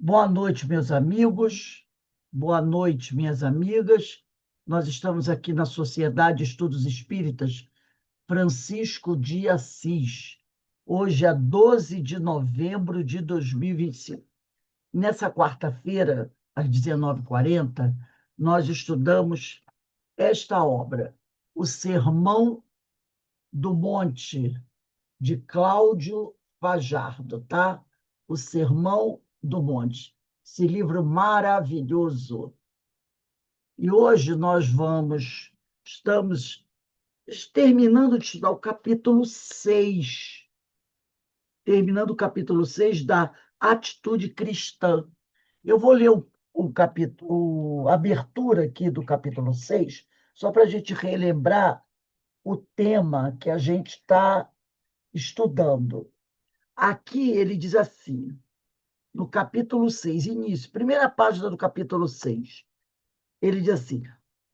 Boa noite, meus amigos. Boa noite, minhas amigas. Nós estamos aqui na Sociedade de Estudos Espíritas Francisco de Assis. Hoje é 12 de novembro de 2025. Nessa quarta-feira, às 19h40, nós estudamos esta obra, O Sermão do Monte, de Cláudio Fajardo, tá? O Sermão do Monte. Esse livro maravilhoso. E hoje estamos terminando de estudar o capítulo 6, terminando o capítulo 6 da Atitude Cristã. Eu vou ler o capítulo, a abertura aqui do capítulo 6, só para a gente relembrar o tema que a gente está estudando. Aqui ele diz assim, no capítulo 6, início, primeira página do capítulo 6, ele diz assim,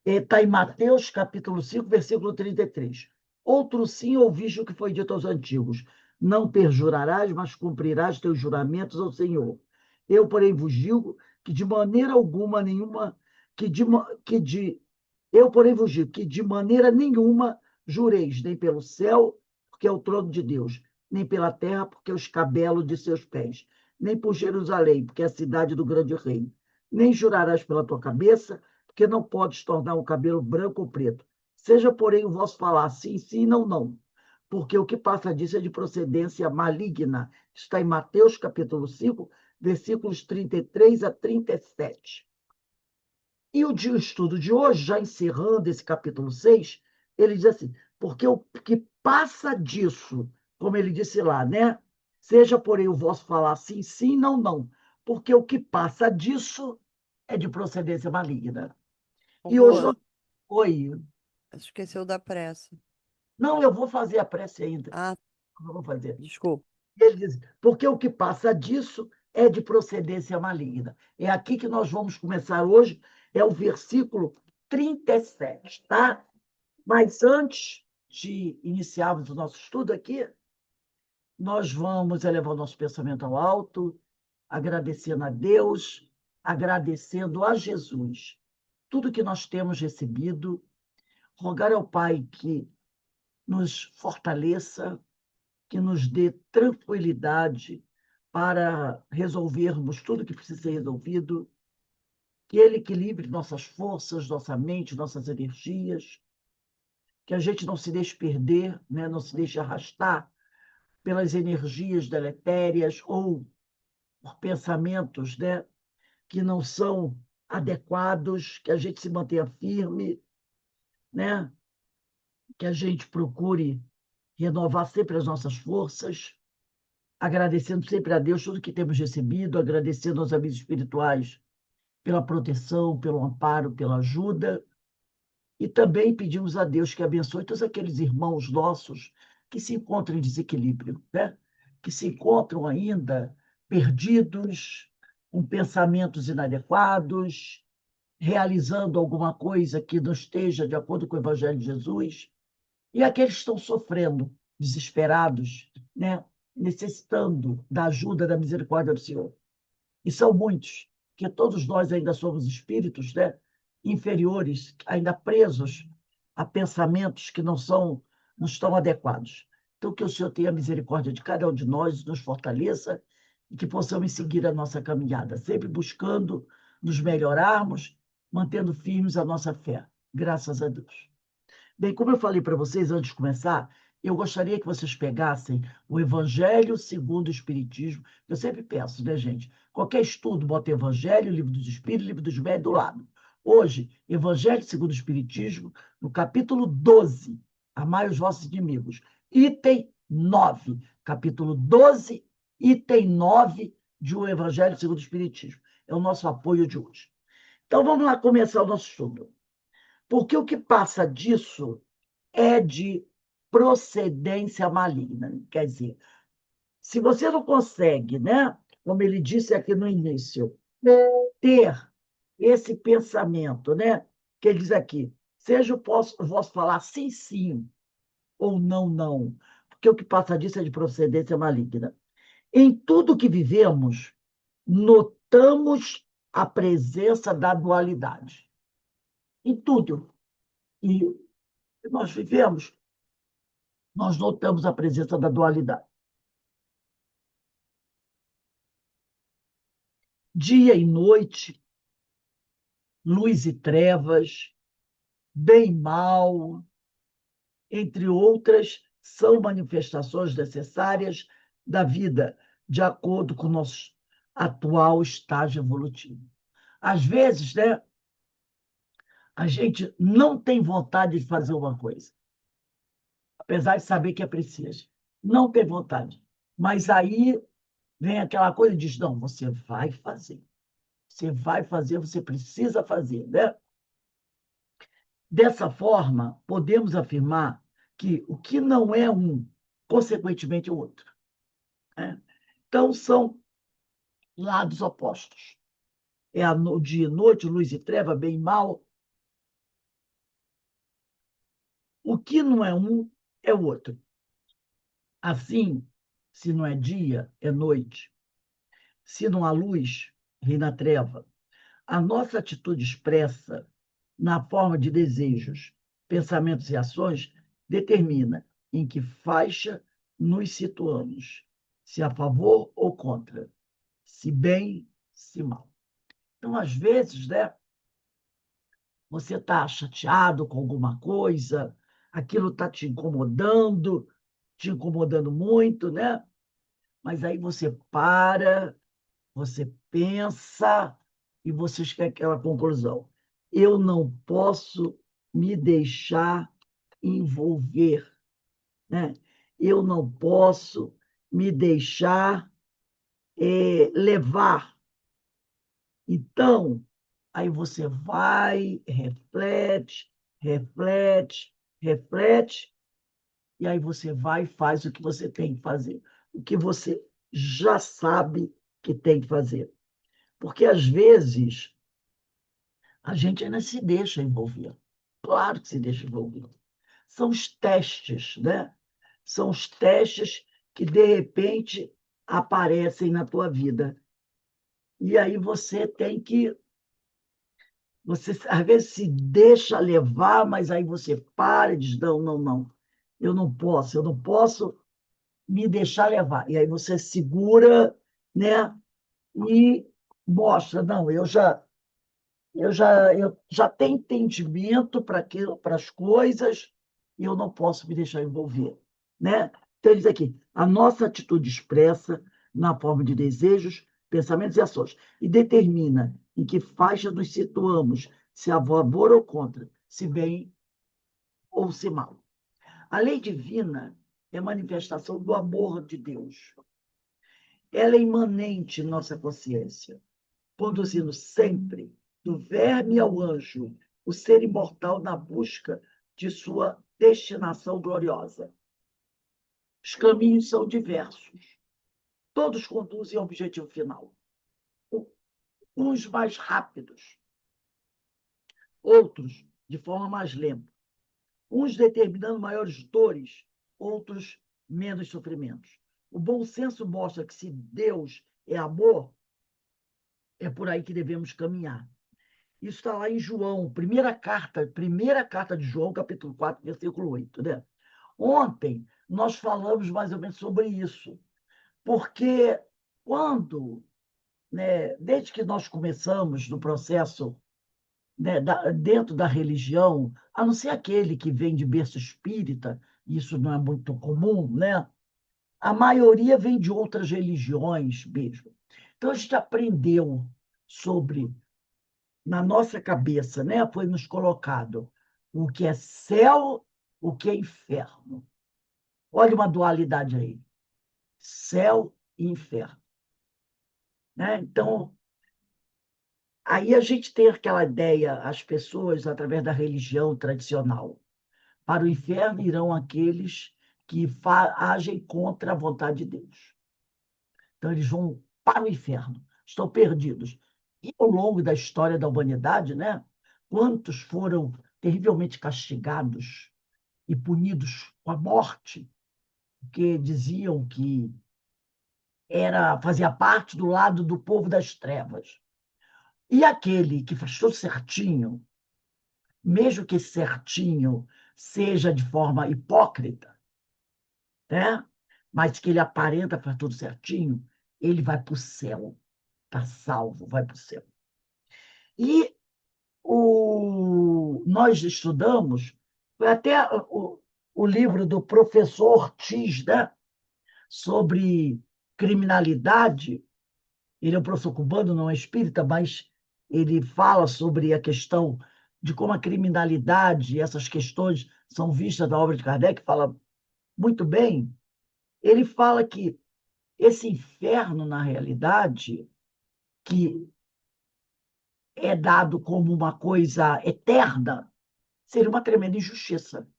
está em Mateus, capítulo 5, versículo 33. Outro sim ouviste o que foi dito aos antigos, não perjurarás, mas cumprirás teus juramentos ao Senhor. Eu, porém, vos digo que de maneira alguma nenhuma, eu, porém, vos digo que de maneira nenhuma jureis, nem pelo céu, porque é o trono de Deus, nem pela terra, porque é o escabelo de seus pés, nem por Jerusalém, porque é a cidade do grande rei. Nem jurarás pela tua cabeça, porque não podes tornar o cabelo branco ou preto. Seja, porém, o vosso falar sim, sim, não, não. Porque o que passa disso é de procedência maligna. Está em Mateus, capítulo 5, versículos 33 a 37. E o estudo de hoje, já encerrando esse capítulo 6, ele diz assim, porque o que passa disso, como ele disse lá, né? Seja, porém, o vosso falar sim, sim, não, não. Porque o que passa disso é de procedência maligna. Ô, E hoje nós... Rô, Oi. esqueceu da pressa. Não, eu vou fazer a prece ainda. Ah, Eu vou fazer. desculpa. Ele diz, porque o que passa disso é de procedência maligna. É aqui que nós vamos começar hoje, é o versículo 37, tá? Mas antes de iniciarmos o nosso estudo aqui, nós vamos elevar o nosso pensamento ao alto, agradecendo a Deus, agradecendo a Jesus, tudo que nós temos recebido, rogar ao Pai que nos fortaleça, que nos dê tranquilidade para resolvermos tudo que precisa ser resolvido, que Ele equilibre nossas forças, nossa mente, nossas energias, que a gente não se deixe perder, né? Não se deixe arrastar pelas energias deletérias ou por pensamentos, né? Que não são adequados, que a gente se mantenha firme, né? Que a gente procure renovar sempre as nossas forças, agradecendo sempre a Deus tudo que temos recebido, agradecendo aos amigos espirituais pela proteção, pelo amparo, pela ajuda, e também pedimos a Deus que abençoe todos aqueles irmãos nossos que se encontram em desequilíbrio, né? Que se encontram ainda perdidos, com pensamentos inadequados, realizando alguma coisa que não esteja de acordo com o Evangelho de Jesus, e aqueles que estão sofrendo, desesperados, né? Necessitando da ajuda, da misericórdia do Senhor. E são muitos, que todos nós ainda somos espíritos, né? Inferiores, ainda presos a pensamentos que não estão adequados. Então, que o Senhor tenha misericórdia de cada um de nós, nos fortaleça e que possamos seguir a nossa caminhada, sempre buscando nos melhorarmos, mantendo firmes a nossa fé. Graças a Deus. Bem, como eu falei para vocês antes de começar, eu gostaria que vocês pegassem o Evangelho segundo o Espiritismo. Eu sempre peço, né, gente? Qualquer estudo, bota Evangelho, Livro dos Espíritos, Livro dos Médios do lado. Hoje, Evangelho segundo o Espiritismo, no capítulo 12, Amai os vossos inimigos. Item 9. Capítulo 12, item 9 de O Evangelho segundo o Espiritismo. É o nosso apoio de hoje. Então, vamos lá começar o nosso estudo. Porque o que passa disso é de procedência maligna. Quer dizer, se você não consegue, né, como ele disse aqui no início, ter esse pensamento, né, que ele diz aqui, seja o vosso falar sim, sim, ou não, não, porque o que passa disso é de procedência maligna. Em tudo que vivemos, notamos a presença da dualidade em tudo. E nós vivemos, nós notamos a presença da dualidade. Dia e noite, luz e trevas, bem e mal, entre outras, são manifestações necessárias da vida, de acordo com o nosso atual estágio evolutivo. Às vezes, né, a gente não tem vontade de fazer uma coisa, apesar de saber que é preciso. Não tem vontade. Mas aí vem aquela coisa e diz, não, você vai fazer. Você vai fazer, você precisa fazer, né? Dessa forma, podemos afirmar que o que não é um, consequentemente, é o outro, né? Então, são lados opostos. É o dia e noite, luz e treva, bem e mal. O que não é um, é o outro. Assim, se não é dia, é noite. Se não há luz, reina a treva. A nossa atitude expressa na forma de desejos, pensamentos e ações determina em que faixa nos situamos, se a favor ou contra, se bem, se mal. Então, às vezes, né, você está chateado com alguma coisa, aquilo está te incomodando muito, né? Mas aí você para, você pensa e você chega àquela conclusão. Eu não posso me deixar envolver, né? Eu não posso me deixar levar. Então, aí você vai, reflete, reflete, reflete, e aí você vai e faz o que você tem que fazer, o que você já sabe que tem que fazer. Porque, às vezes, a gente ainda se deixa envolver. Claro que se deixa envolver. São os testes, né? São os testes que, de repente, aparecem na tua vida. E aí você tem que. Você, às vezes, se deixa levar, mas aí você para e diz: não, não, não. Eu não posso me deixar levar. E aí você segura, né? E mostra: não, eu já tenho entendimento para as coisas e eu não posso me deixar envolver, né? Então, ele diz aqui, a nossa atitude expressa na forma de desejos, pensamentos e ações, e determina em que faixa nos situamos, se a favor ou contra, se bem ou se mal. A lei divina é manifestação do amor de Deus. Ela é imanente em nossa consciência, conduzindo sempre, do verme ao anjo, o ser imortal na busca de sua destinação gloriosa. Os caminhos são diversos. Todos conduzem ao objetivo final. Uns mais rápidos, outros de forma mais lenta. Uns determinando maiores dores, outros menos sofrimentos. O bom senso mostra que se Deus é amor, é por aí que devemos caminhar. Isso está lá em João, primeira carta de João, capítulo 4, versículo 8, né? Ontem nós falamos mais ou menos sobre isso, porque quando, né, desde que nós começamos no processo, né, dentro da religião, a não ser aquele que vem de berço espírita, isso não é muito comum, né? A maioria vem de outras religiões mesmo. Então a gente aprendeu sobre na nossa cabeça, né? Foi nos colocado o que é céu, o que é inferno. Olha uma dualidade aí. Céu e inferno. Né? Então, aí a gente tem aquela ideia, as pessoas, através da religião tradicional. Para o inferno irão aqueles que agem contra a vontade de Deus. Então, eles vão para o inferno, estão perdidos. E ao longo da história da humanidade, né, quantos foram terrivelmente castigados e punidos com a morte, porque diziam que fazia parte do lado do povo das trevas. E aquele que faz tudo certinho, mesmo que esse certinho seja de forma hipócrita, né? Mas que ele aparenta fazer tudo certinho, ele vai para o céu, está salvo, vai para o céu. E nós estudamos, foi até o livro do professor Ortiz, né? Sobre criminalidade. Ele é um professor cubano, não é espírita, mas ele fala sobre a questão de como a criminalidade e essas questões são vistas na obra de Kardec, fala muito bem. Ele fala que esse inferno, na realidade, que é dado como uma coisa eterna, seria uma tremenda injustiça.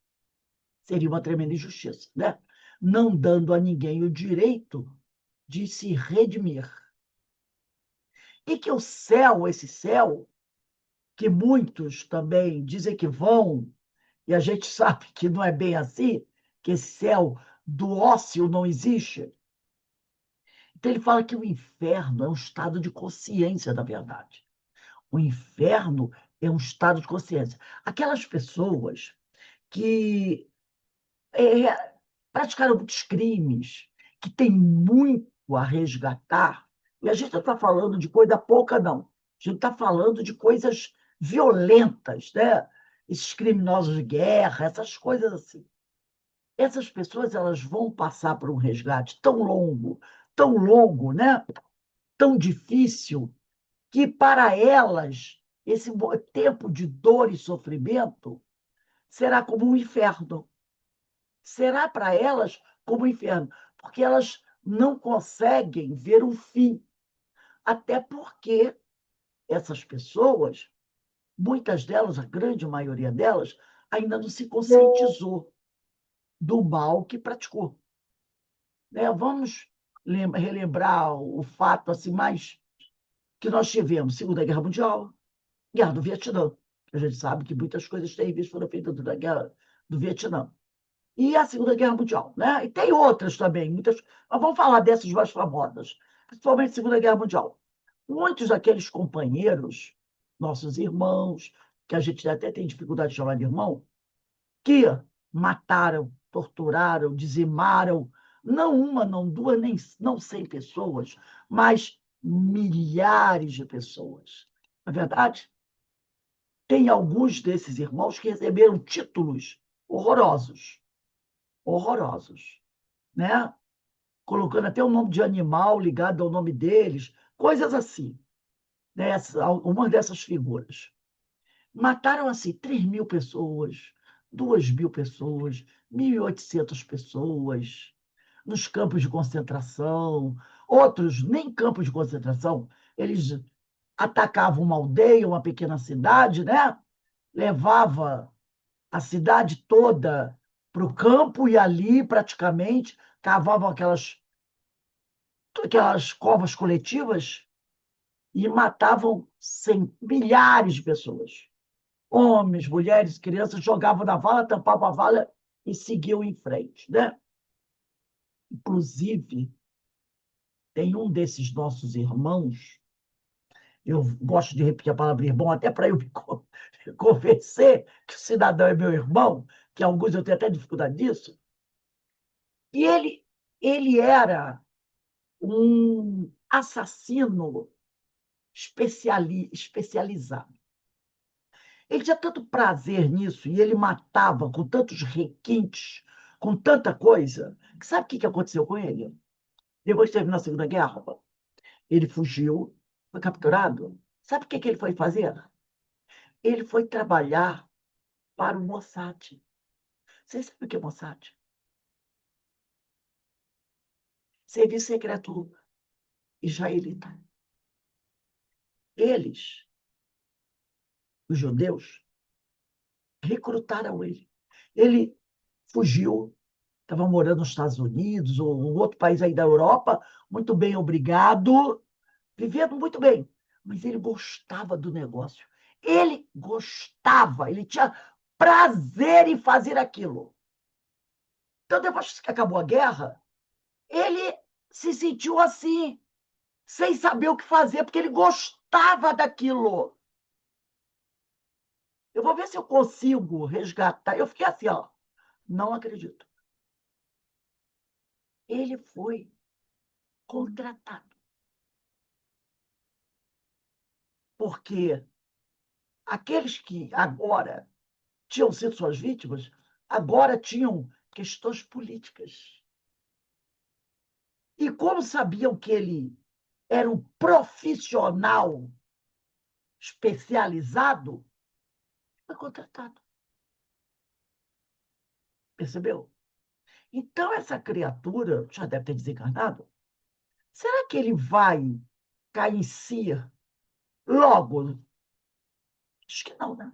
Seria uma tremenda injustiça, né? Não dando a ninguém o direito de se redimir. E que o céu, esse céu, que muitos também dizem que vão, e a gente sabe que não é bem assim, que esse céu do ócio não existe. Então ele fala que o inferno é um estado de consciência, na verdade. O inferno é um estado de consciência. Aquelas pessoas que praticaram muitos crimes, que têm muito a resgatar, e a gente não está falando de coisa pouca, não. A gente está falando de coisas violentas, né? Esses criminosos de guerra, essas coisas assim. Essas pessoas elas vão passar por um resgate tão longo, né? Tão difícil, que para elas esse tempo de dor e sofrimento será como um inferno. Será para elas como um inferno, porque elas não conseguem ver um fim. Até porque essas pessoas, muitas delas, a grande maioria delas, ainda não se conscientizou do mal que praticou. Né? Vamos relembrar o fato assim mais que nós tivemos: Segunda Guerra Mundial, Guerra do Vietnã. A gente sabe que muitas coisas terríveis foram feitas durante a Guerra do Vietnã. E a Segunda Guerra Mundial, né? E tem outras também, muitas, mas vamos falar dessas mais famosas, principalmente a Segunda Guerra Mundial. Muitos daqueles companheiros, nossos irmãos, que a gente até tem dificuldade de chamar de irmão, que mataram, torturaram, dizimaram, não uma, não duas, nem não 100 pessoas, mas milhares de pessoas. Na verdade, tem alguns desses irmãos que receberam títulos horrorosos, horrorosos, né? Colocando até o nome de animal ligado ao nome deles, coisas assim, né? Algumas dessas figuras. Mataram, assim, 3.000 pessoas, 2.000 pessoas, 1.800 pessoas, nos campos de concentração. Outros, nem campos de concentração, eles atacavam uma aldeia, uma pequena cidade, né? Levava a cidade toda para o campo e ali, praticamente, cavavam aquelas covas coletivas e matavam milhares de pessoas. Homens, mulheres, crianças jogavam na vala, tampavam a vala e seguiam em frente, né? Inclusive, tem um desses nossos irmãos, eu gosto de repetir a palavra irmão, até para eu me convencer que o cidadão é meu irmão, que alguns eu tenho até dificuldade disso, e ele era um assassino especializado. Ele tinha tanto prazer nisso e ele matava com tantos requintes, com tanta coisa, que sabe o que aconteceu com ele? Depois que terminou a Segunda Guerra, ele fugiu, foi capturado. Sabe o que ele foi fazer? Ele foi trabalhar para o Mossad. Vocês sabem o que é Mossad? Serviço secreto israelita. Eles, os judeus, recrutaram ele. Ele fugiu, estava morando nos Estados Unidos ou em outro país aí da Europa, muito bem, obrigado, vivendo muito bem. Mas ele gostava do negócio. Ele gostava, ele tinha prazer em fazer aquilo. Então, depois que acabou a guerra, ele se sentiu assim, sem saber o que fazer, porque ele gostava daquilo. Eu vou ver se eu consigo resgatar. Eu fiquei assim, ó, não acredito. Ele foi contratado. Porque aqueles que agora tinham sido suas vítimas, agora tinham questões políticas. E como sabiam que ele era um profissional especializado, foi contratado. Percebeu? Então, essa criatura já deve ter desencarnado. Será que ele vai cair em si logo? Acho que não, né?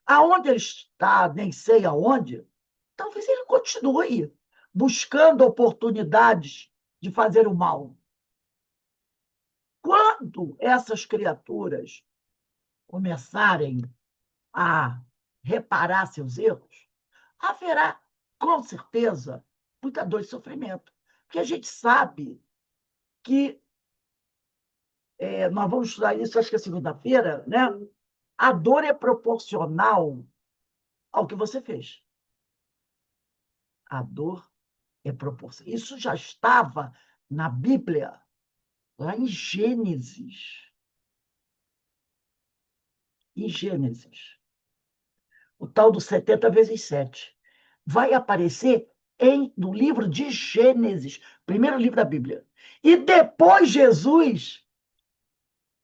Aonde ele está, nem sei aonde, talvez ele continue buscando oportunidades de fazer o mal. Quando essas criaturas começarem a reparar seus erros, haverá, com certeza, muita dor e sofrimento. Porque a gente sabe que, nós vamos estudar isso, acho que é segunda-feira, né? A dor é proporcional ao que você fez. A dor é proporcional. Isso já estava na Bíblia, lá em Gênesis. Em Gênesis. O tal do 70 vezes 7. Vai aparecer no livro de Gênesis, primeiro livro da Bíblia. E depois Jesus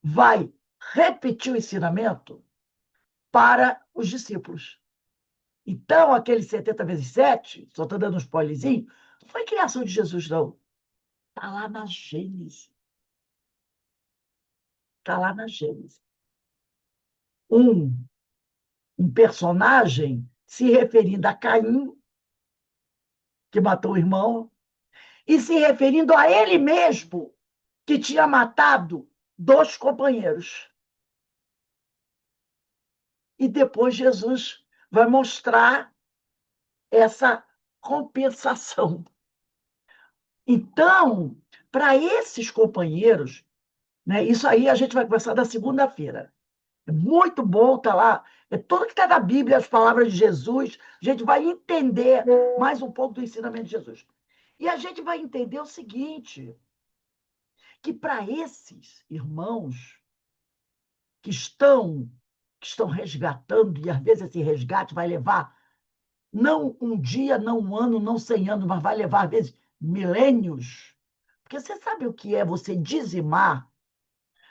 vai repetir o ensinamento para os discípulos. Então, aquele 70 vezes 7, só estou dando um spoilerzinho, não foi criação de Jesus, não. Está lá na Gênesis. Está lá na Gênesis. Um, um personagem se referindo a Caim, que matou o irmão, e se referindo a ele mesmo, que tinha matado 2 companheiros. E depois Jesus vai mostrar essa compensação. Então, para esses companheiros, né, isso aí a gente vai conversar na segunda-feira. É muito bom estar lá. É tudo que está na Bíblia, as palavras de Jesus. A gente vai entender mais um pouco do ensinamento de Jesus. E a gente vai entender o seguinte, que para esses irmãos que estão resgatando, e às vezes esse resgate vai levar não um dia, não um ano, não 100 anos, mas vai levar, às vezes, milênios. Porque você sabe o que é você dizimar?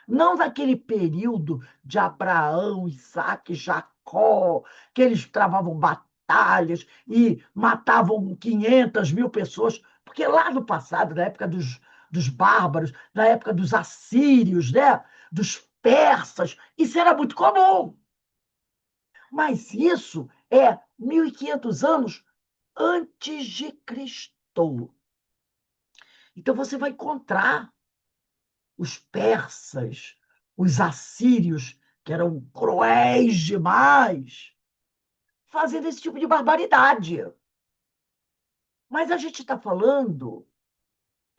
Não naquele período de Abraão, Isaac, Jacó, que eles travavam batalhas e matavam 500 mil pessoas, porque lá no passado, na época dos bárbaros, na época dos assírios, né? Dos persas, isso era muito comum. Mas isso é 1.500 anos antes de Cristo. Então você vai encontrar os persas, os assírios, que eram cruéis demais, fazendo esse tipo de barbaridade. Mas a gente está falando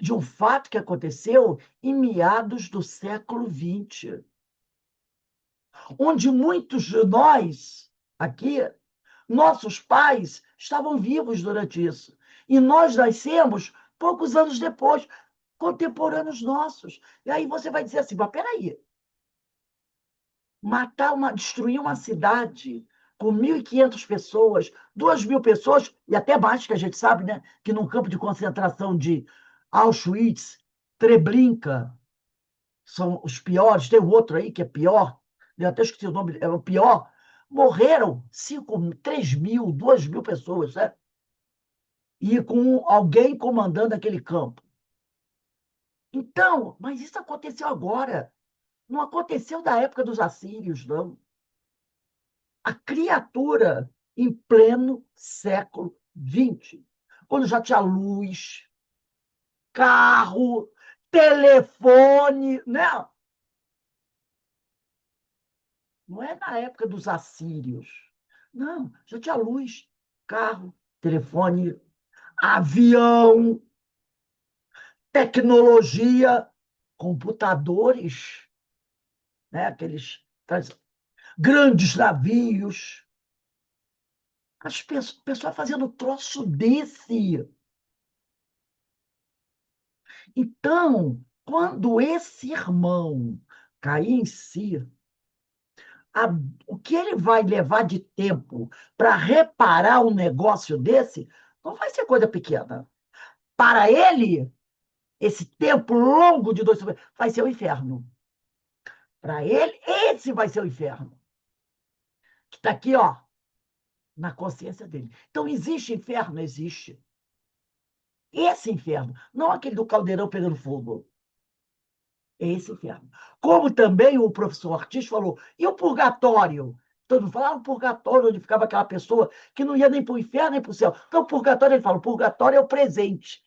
de um fato que aconteceu em meados do século XX, onde muitos de nós, aqui, nossos pais, estavam vivos durante isso. E nós nascemos poucos anos depois, contemporâneos nossos. E aí você vai dizer assim, mas peraí, destruir uma cidade com 1.500 pessoas, 2.000 pessoas, e até mais, que a gente sabe, né? Que num campo de concentração de Auschwitz, Treblinka, são os piores, tem o outro aí que é pior, eu até esqueci o nome, é o pior, morreram 3.000, 2.000 pessoas, né? E com alguém comandando aquele campo. Então, mas isso aconteceu agora. Não aconteceu da época dos assírios, não. A criatura em pleno século XX, quando já tinha luz, carro, telefone, né? Não é na época dos assírios. Não, já tinha luz, carro, telefone, avião. tecnologia, computadores, né? Aqueles grandes navios. As pessoas fazendo troço desse. Então, quando esse irmão cair em si, a- o que ele vai levar de tempo para reparar um negócio desse não vai ser coisa pequena. Para ele, esse tempo longo de 2 vai ser o inferno. Para ele, esse vai ser o inferno. Que está aqui, ó, na consciência dele. Então, existe inferno? Existe. Esse inferno, não aquele do caldeirão pegando fogo. É esse inferno. Como também o professor Ortiz falou, e o purgatório? Todo mundo fala, o purgatório, onde ficava aquela pessoa que não ia nem para o inferno nem para o céu. Então, o purgatório, ele fala, o purgatório é o presente.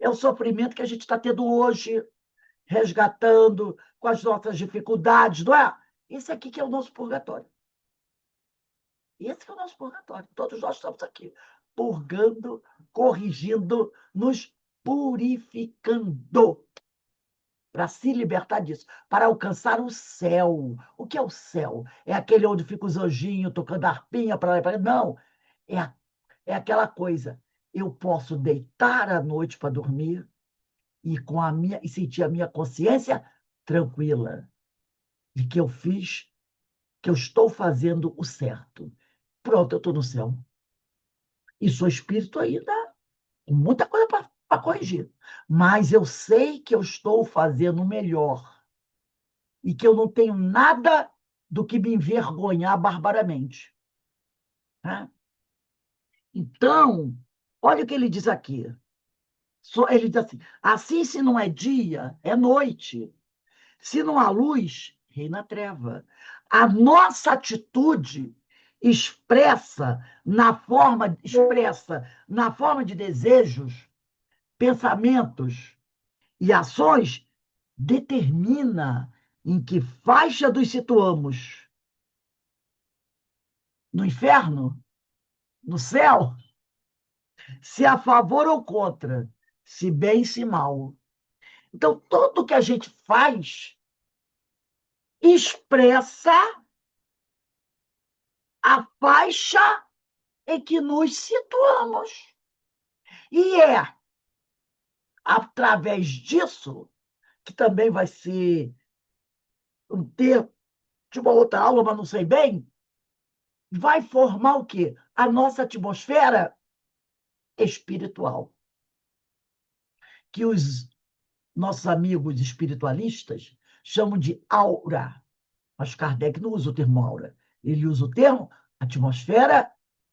É o sofrimento que a gente está tendo hoje, resgatando com as nossas dificuldades, não é? Esse aqui que é o nosso purgatório. Esse que é o nosso purgatório. Todos nós estamos aqui, purgando, corrigindo, nos purificando para se libertar disso, para alcançar o céu. O que é o céu? É aquele onde fica os anjinhos tocando harpinha para lá e para cá. Não, é, é aquela coisa. Eu posso deitar à noite para dormir e sentir a minha consciência tranquila de que eu fiz, que eu estou fazendo o certo. Pronto, eu estou no céu. E sou espírito ainda, com muita coisa para corrigir. Mas eu sei que eu estou fazendo o melhor e que eu não tenho nada do que me envergonhar barbaramente. Né? Então, olha o que ele diz aqui. Ele diz assim, se não é dia, é noite. Se não há luz, reina a treva. A nossa atitude expressa na forma de desejos, pensamentos e ações, determina em que faixa nos situamos. No inferno? No céu? Se a favor ou contra, se bem, se mal. Então, tudo que a gente faz expressa a faixa em que nos situamos. E é através disso, que também vai ser um termo de uma outra aula, mas não sei bem, vai formar o quê? A nossa atmosfera espiritual. Que os nossos amigos espiritualistas chamam de aura. Mas Kardec não usa o termo aura. Ele usa o termo atmosfera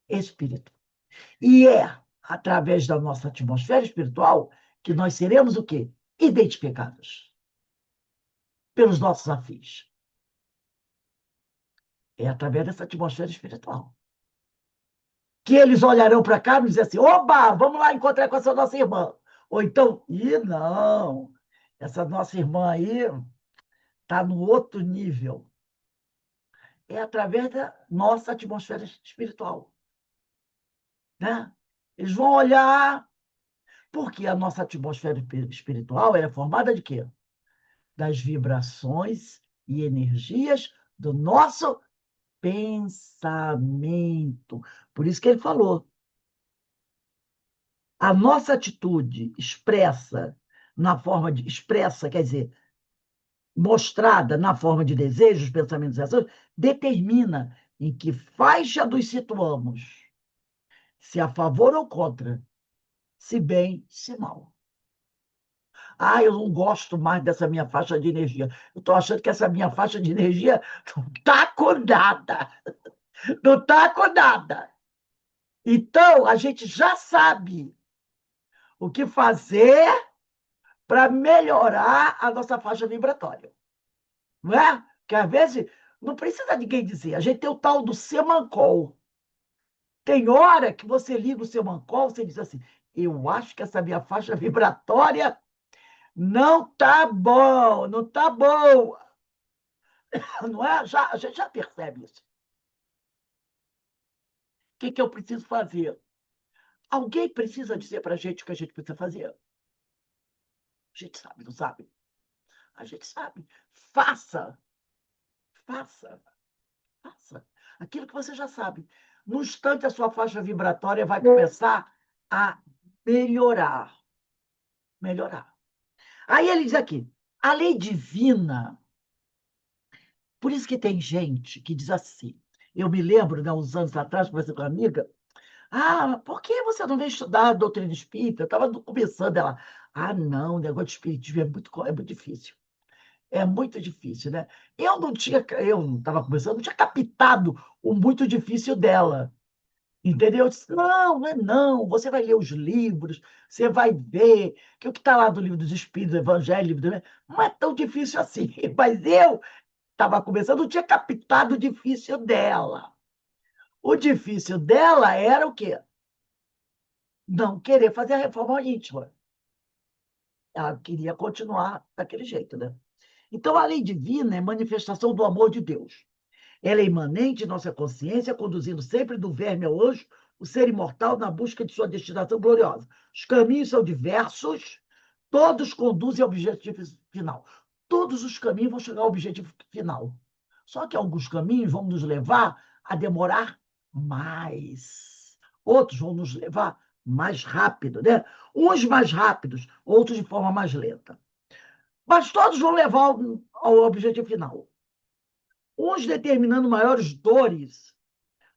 espiritual. E é através da nossa atmosfera espiritual que nós seremos o quê? Identificados pelos nossos afins. É através dessa atmosfera espiritual. Que eles olharão para cá e dizem assim, oba, vamos lá encontrar com essa nossa irmã. Ou então, não, essa nossa irmã aí está no outro nível. É através da nossa atmosfera espiritual. Né? Eles vão olhar, porque a nossa atmosfera espiritual é formada de quê? Das vibrações e energias do nosso pensamento. Por isso que ele falou. A nossa atitude expressa, quer dizer, mostrada na forma de desejos, pensamentos e ações, determina em que faixa nos situamos, se a favor ou contra, se bem, se mal. Ah, eu não gosto mais dessa minha faixa de energia. Eu estou achando que essa minha faixa de energia não está com nada. Não está com nada. Então, a gente já sabe o que fazer para melhorar a nossa faixa vibratória. Não é? Porque, às vezes, não precisa ninguém dizer. A gente tem o tal do Semancol. Tem hora que você liga o Semancol, você diz assim, eu acho que essa minha faixa vibratória não tá bom, não tá boa. Não é? A gente já percebe isso. O que eu preciso fazer? Alguém precisa dizer para a gente o que a gente precisa fazer? A gente sabe, não sabe? A gente sabe. Faça, faça, faça. Aquilo que você já sabe. No instante, a sua faixa vibratória vai começar a melhorar. Melhorar. Aí ele diz aqui, a lei divina. Por isso que tem gente que diz assim. Eu me lembro, né, uns anos atrás, conversando com uma amiga, por que você não vem estudar a doutrina espírita? Eu estava começando ela. Não, o negócio de espiritismo é muito difícil. É muito difícil, né? Eu não estava começando, não tinha captado o muito difícil dela. Entendeu? Eu disse, não, não é não. Você vai ler os livros, você vai ver que o que está lá do livro dos Espíritos, do Evangelho, não é tão difícil assim. Mas eu estava começando, não tinha captado o difícil dela. O difícil dela era o quê? Não querer fazer a reforma íntima. Ela queria continuar daquele jeito, né? Então, a lei divina é manifestação do amor de Deus. Ela é imanente em nossa consciência, conduzindo sempre do verme ao anjo, o ser imortal na busca de sua destinação gloriosa. Os caminhos são diversos, todos conduzem ao objetivo final. Todos os caminhos vão chegar ao objetivo final. Só que alguns caminhos vão nos levar a demorar mais. Outros vão nos levar mais rápido, né? Uns mais rápidos, outros de forma mais lenta. Mas todos vão levar ao objetivo final. Uns determinando maiores dores,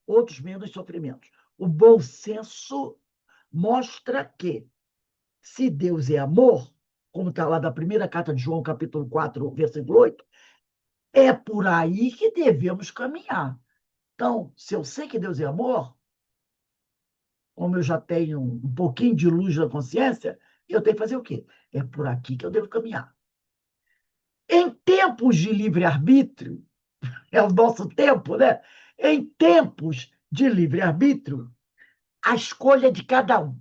outros menos sofrimentos. O bom senso mostra que, se Deus é amor, como está lá da primeira carta de João, capítulo 4, versículo 8, é por aí que devemos caminhar. Então, se eu sei que Deus é amor, como eu já tenho um pouquinho de luz na consciência, eu tenho que fazer o quê? É por aqui que eu devo caminhar. Em tempos de livre-arbítrio, é o nosso tempo, né? Em tempos de livre-arbítrio, a escolha é de cada um.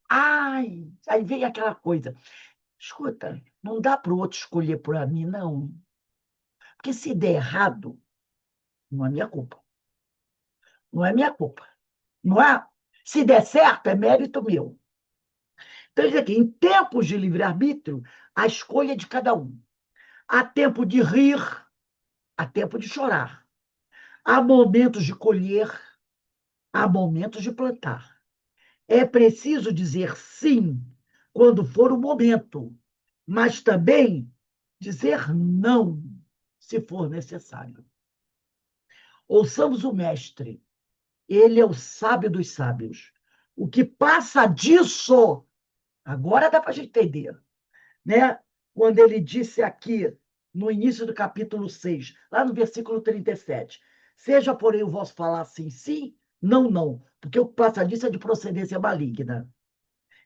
Aí vem aquela coisa. Escuta, não dá para o outro escolher por mim, não. Porque se der errado, não é minha culpa. Não é minha culpa. Não é? Se der certo, é mérito meu. Então, diz aqui, em tempos de livre-arbítrio, a escolha é de cada um. Há tempo de rir, há tempo de chorar. Há momentos de colher, há momentos de plantar. É preciso dizer sim quando for o momento, mas também dizer não se for necessário. Ouçamos o mestre. Ele é o sábio dos sábios. O que passa disso, agora dá para a gente entender, né? Quando ele disse aqui, no início do capítulo 6, lá no versículo 37, seja, porém, o vosso falar sim, sim, não, não, porque o que passa disso é de procedência maligna.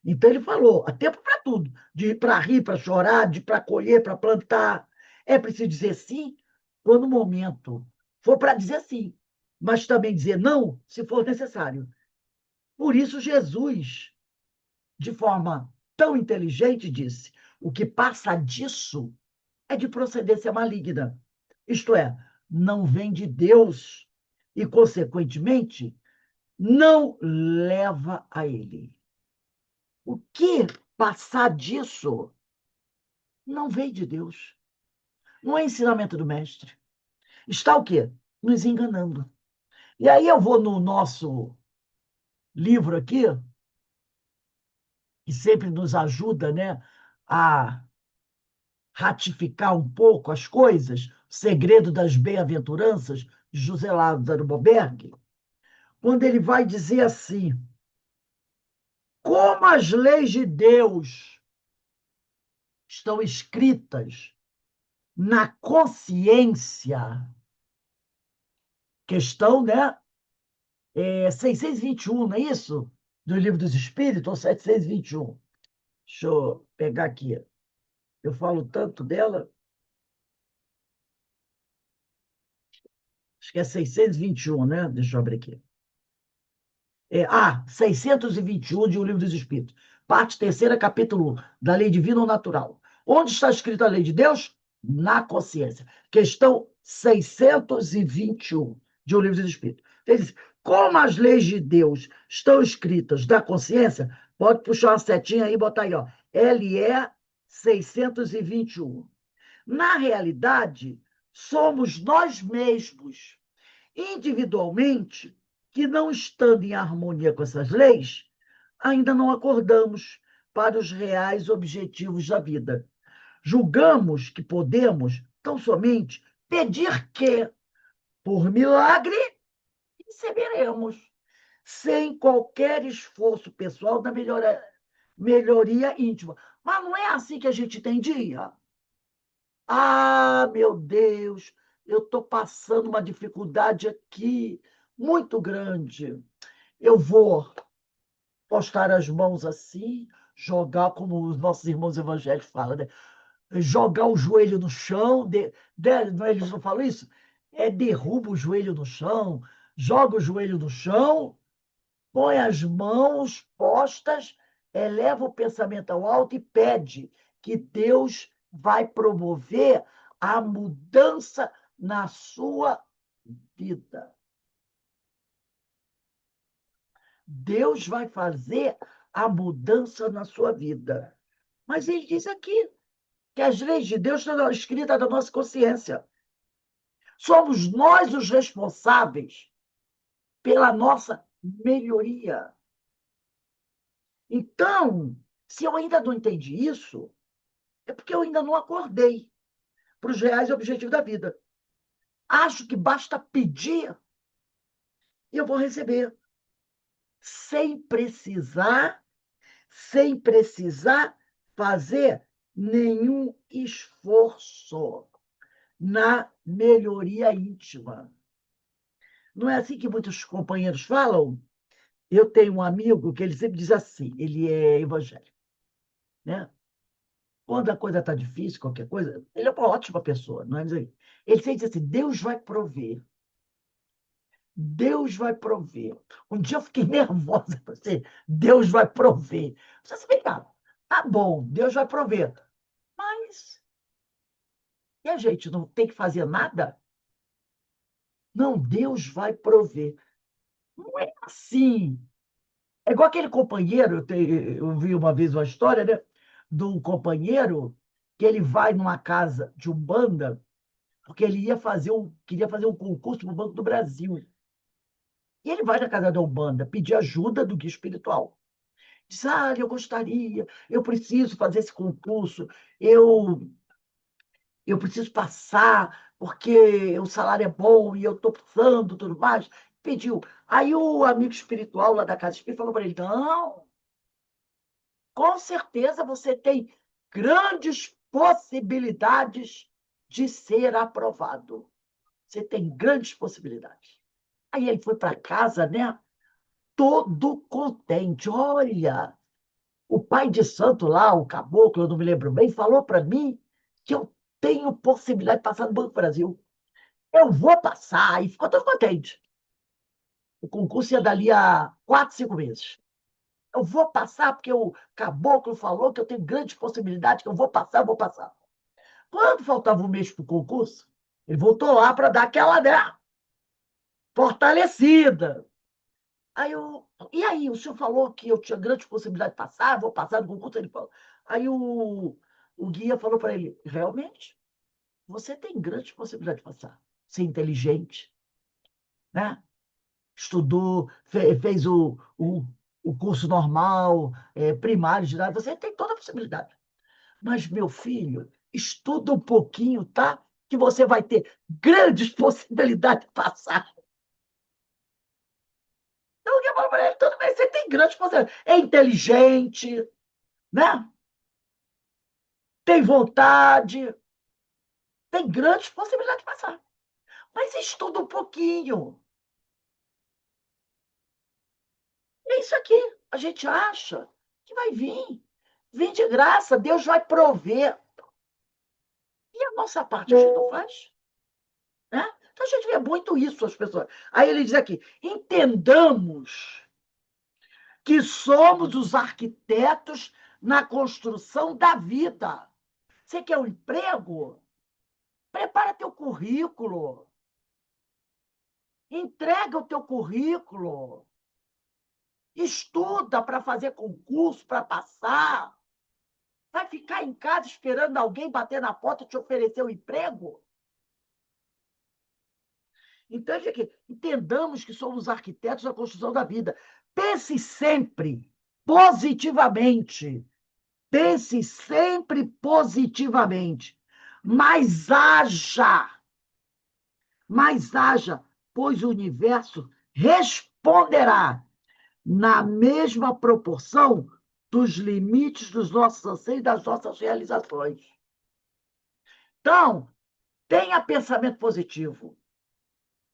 Então ele falou, há tempo para tudo, de para rir, para chorar, de para colher, para plantar. É preciso dizer sim quando o momento for para dizer sim, mas também dizer não se for necessário. Por isso Jesus, de forma tão inteligente, disse: o que passa disso é de procedência maligna. Isto é, não vem de Deus e, consequentemente, não leva a ele. O que passar disso não veio de Deus. Não é ensinamento do mestre. Está o quê? Nos enganando. E aí eu vou no nosso livro aqui, que sempre nos ajuda, né, a ratificar um pouco as coisas, O Segredo das Bem-aventuranças, de José Lázaro Boberg, quando ele vai dizer assim, como as leis de Deus estão escritas na consciência, questão, né? 621, não é isso? Do Livro dos Espíritos, ou 721? Deixa eu pegar aqui. Eu falo tanto dela, acho que é 621, né? Deixa eu abrir aqui. 621 de O Livro dos Espíritos. Parte terceira, capítulo 1, da lei divina ou natural. Onde está escrita a lei de Deus? Na consciência. Questão 621 de O Livro dos Espíritos. Ele diz, Como as leis de Deus estão escritas na consciência, pode puxar uma setinha aí e botar aí, ó, LE 621. Na realidade, somos nós mesmos, individualmente, que não estando em harmonia com essas leis, ainda não acordamos para os reais objetivos da vida. Julgamos que podemos, tão somente, pedir que, por milagre, receberemos, sem qualquer esforço pessoal da melhoria íntima. Mas não é assim que a gente entendia? Ah, meu Deus, eu estou passando uma dificuldade aqui muito grande. Eu vou postar as mãos assim, jogar, como os nossos irmãos evangélicos falam, né? Jogar o joelho no chão, eles não falam isso? Derruba o joelho no chão, joga o joelho no chão, põe as mãos postas, eleva o pensamento ao alto e pede que Deus vai promover a mudança na sua vida. Deus vai fazer a mudança na sua vida. Mas ele diz aqui que as leis de Deus estão escritas na nossa consciência. Somos nós os responsáveis pela nossa melhoria. Então, se eu ainda não entendi isso, é porque eu ainda não acordei para os reais objetivos da vida. Acho que basta pedir e eu vou receber, sem precisar, sem precisar fazer nenhum esforço na melhoria íntima. Não é assim que muitos companheiros falam? Eu tenho um amigo que ele sempre diz assim, ele é evangélico, né? Quando a coisa está difícil, qualquer coisa, ele é uma ótima pessoa, não é? Ele sempre diz assim, Deus vai prover. Deus vai prover. Um dia eu fiquei nervosa, assim, Deus vai prover. Você se cá, tá bom, Deus vai prover. Mas e a gente não tem que fazer nada? Não, Deus vai prover. Não é assim. É igual aquele companheiro, eu vi uma vez uma história, né? De um companheiro que ele vai numa casa de Umbanda, porque ele queria fazer um concurso no Banco do Brasil. E ele vai na casa da Umbanda pedir ajuda do guia espiritual. Diz, eu gostaria, eu preciso fazer esse concurso, eu, eu preciso passar, porque o salário é bom e eu estou precisando, tudo mais. Pediu. Aí o amigo espiritual lá da casa espírita falou para ele, não, com certeza você tem grandes possibilidades de ser aprovado. Você tem grandes possibilidades. Aí ele foi para casa, né? Todo contente. Olha, o pai de santo lá, o caboclo, eu não me lembro bem, falou para mim que eu tenho possibilidade de passar no Banco do Brasil. Eu vou passar. E ficou todo contente. O concurso ia dali a 4, 5 meses. Eu vou passar porque o caboclo falou que eu tenho grande possibilidade, que eu vou passar, eu vou passar. Quando faltava um mês para o concurso, ele voltou lá para dar aquela, né, fortalecida. E aí, o senhor falou que eu tinha grande possibilidade de passar, vou passar no concurso, ele falou. Aí o guia falou para ele, realmente, você tem grande possibilidade de passar. Ser inteligente, né? Estudou, fez o curso normal, primário, ginásio, você tem toda a possibilidade. Mas, meu filho, estuda um pouquinho, tá? Que você vai ter grandes possibilidades de passar. Então, eu falo para ele, tudo bem, você tem grandes possibilidades. É inteligente, né? Tem vontade, tem grandes possibilidades de passar. Mas estuda um pouquinho. É isso aqui. A gente acha que vai vir. Vem de graça, Deus vai prover. E a nossa parte a gente não faz. Né? Então a gente vê muito isso, as pessoas. Aí ele diz aqui: entendamos que somos os arquitetos na construção da vida. Você quer um emprego? Prepara teu currículo. Entrega o teu currículo. Estuda para fazer concurso, para passar. Vai ficar em casa esperando alguém bater na porta e te oferecer um emprego? Então, gente, entendamos que somos arquitetos da construção da vida. Pense sempre positivamente. Pense sempre positivamente. Mas haja, pois o universo responderá na mesma proporção dos limites dos nossos anseios e das nossas realizações. Então, tenha pensamento positivo,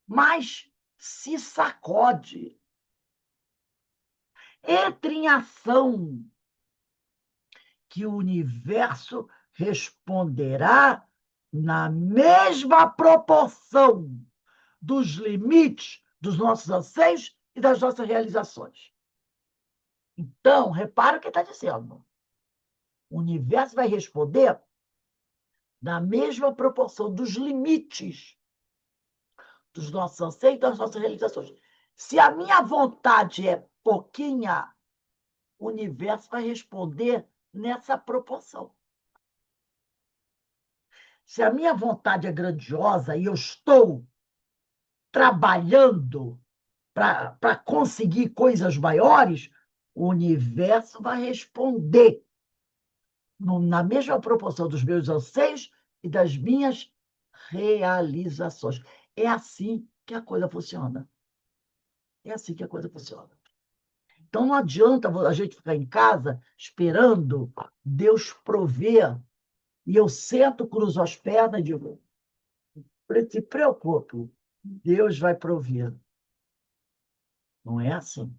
mas se sacode. Entre em ação, que o universo responderá na mesma proporção dos limites dos nossos anseios e das nossas realizações. Então, repara o que está dizendo. O universo vai responder na mesma proporção dos limites dos nossos anseios e das nossas realizações. Se a minha vontade é pouquinha, o universo vai responder nessa proporção. Se a minha vontade é grandiosa e eu estou trabalhando para conseguir coisas maiores, o universo vai responder na mesma proporção dos meus anseios e das minhas realizações. É assim que a coisa funciona. É assim que a coisa funciona. Então não adianta a gente ficar em casa esperando Deus prover. E eu sento, cruzo as pernas e digo: se preocupe, Deus vai prover. Não é assim.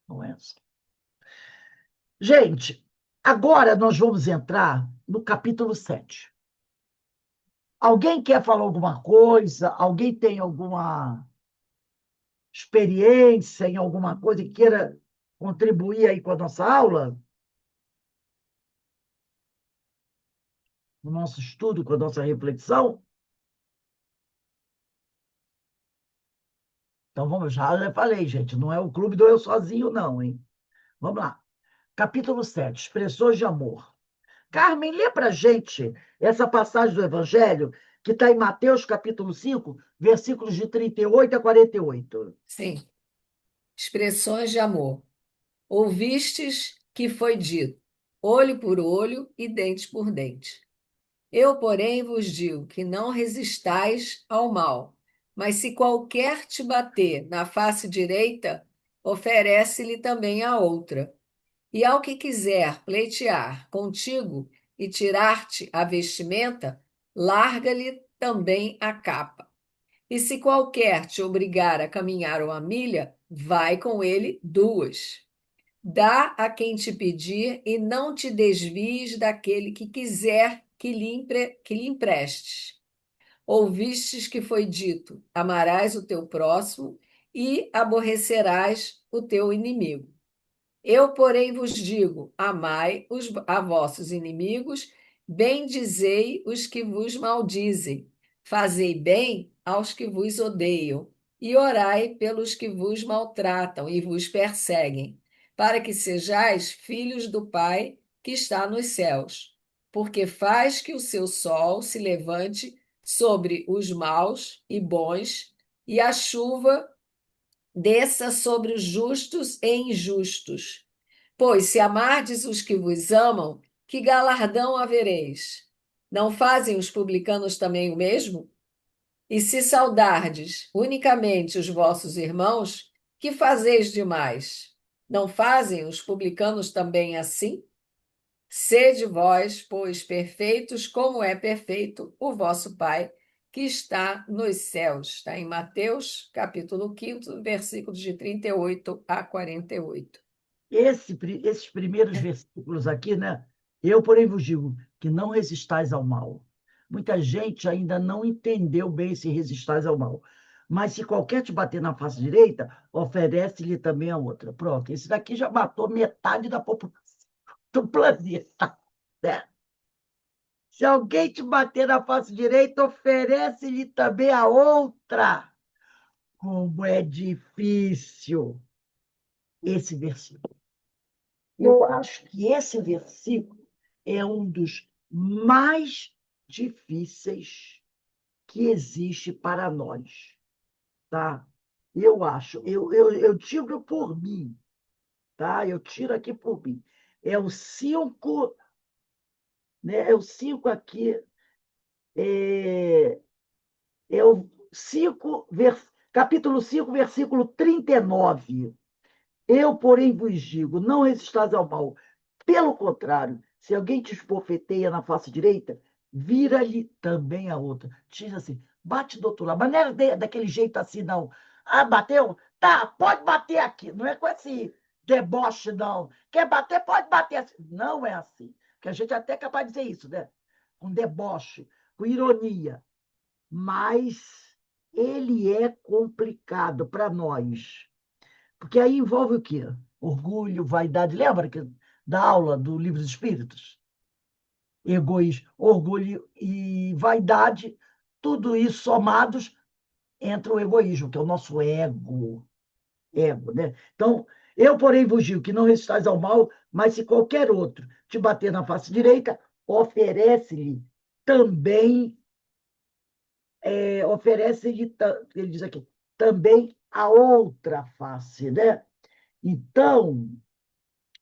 Não é assim. Gente, agora nós vamos entrar no capítulo 7. Alguém quer falar alguma coisa? Alguém tem alguma experiência em alguma coisa e queira contribuir aí com a nossa aula? No nosso estudo, com a nossa reflexão? Então vamos, já falei, gente, não é o clube do eu sozinho, não, hein? Vamos lá. Capítulo 7, expressões de amor. Carmen, lê para a gente essa passagem do Evangelho que está em Mateus, capítulo 5, versículos de 38 a 48. Sim. Expressões de amor. Ouvistes que foi dito, olho por olho e dente por dente. Eu, porém, vos digo que não resistais ao mal, mas se qualquer te bater na face direita, oferece-lhe também a outra. E ao que quiser pleitear contigo e tirar-te a vestimenta, larga-lhe também a capa. E se qualquer te obrigar a caminhar uma milha, vai com ele duas. Dá a quem te pedir e não te desvies daquele que quiser que lhe emprestes. Ouvistes que foi dito: amarás o teu próximo e aborrecerás o teu inimigo. Eu, porém, vos digo: amai a vossos inimigos, bendizei os que vos maldizem, fazei bem aos que vos odeiam, e orai pelos que vos maltratam e vos perseguem, para que sejais filhos do Pai que está nos céus, porque faz que o seu sol se levante sobre os maus e bons, e a chuva desça sobre os justos e injustos. Pois se amardes os que vos amam, que galardão havereis? Não fazem os publicanos também o mesmo? E se saudardes unicamente os vossos irmãos, que fazeis demais? Não fazem os publicanos também assim? Sede vós, pois, perfeitos, como é perfeito o vosso Pai, que está nos céus. Está em Mateus, capítulo 5, versículos de 38 a 48. Esses primeiros versículos aqui, né? Eu, porém, vos digo que não resistais ao mal. Muita gente ainda não entendeu bem se resistais ao mal. Mas se qualquer te bater na face direita, oferece-lhe também a outra. Pronto, esse daqui já matou metade da população do planeta, né? Se alguém te bater na face direita, oferece-lhe também a outra. Como é difícil esse versículo. Eu acho que esse versículo é um dos mais difíceis que existe para nós, tá? Eu acho, eu tiro por mim, tá? Eu tiro aqui por mim. É o 5, né? É o 5 aqui, é, é o 5, capítulo 5, versículo 39. Eu, porém, vos digo, não resistais ao mal. Pelo contrário, se alguém te esbofeteia na face direita, vira-lhe também a outra. Diz assim, bate do outro lado. Mas não é daquele jeito assim, não. Ah, bateu? Tá, pode bater aqui. Não é com esse deboche, não. Quer bater, pode bater assim. Não é assim. Que a gente até é capaz de dizer isso, né? Com deboche, com ironia. Mas ele é complicado para nós. Porque aí envolve o quê? Orgulho, vaidade. Lembra da aula do Livro dos Espíritos? Egoísmo, orgulho e vaidade, tudo isso somados entra o egoísmo, que é o nosso ego. Ego, né? Então, eu, porém, vos digo que não resistais ao mal, mas se qualquer outro te bater na face direita, oferece-lhe também, oferece-lhe, ele diz aqui, também a outra face, né? Então,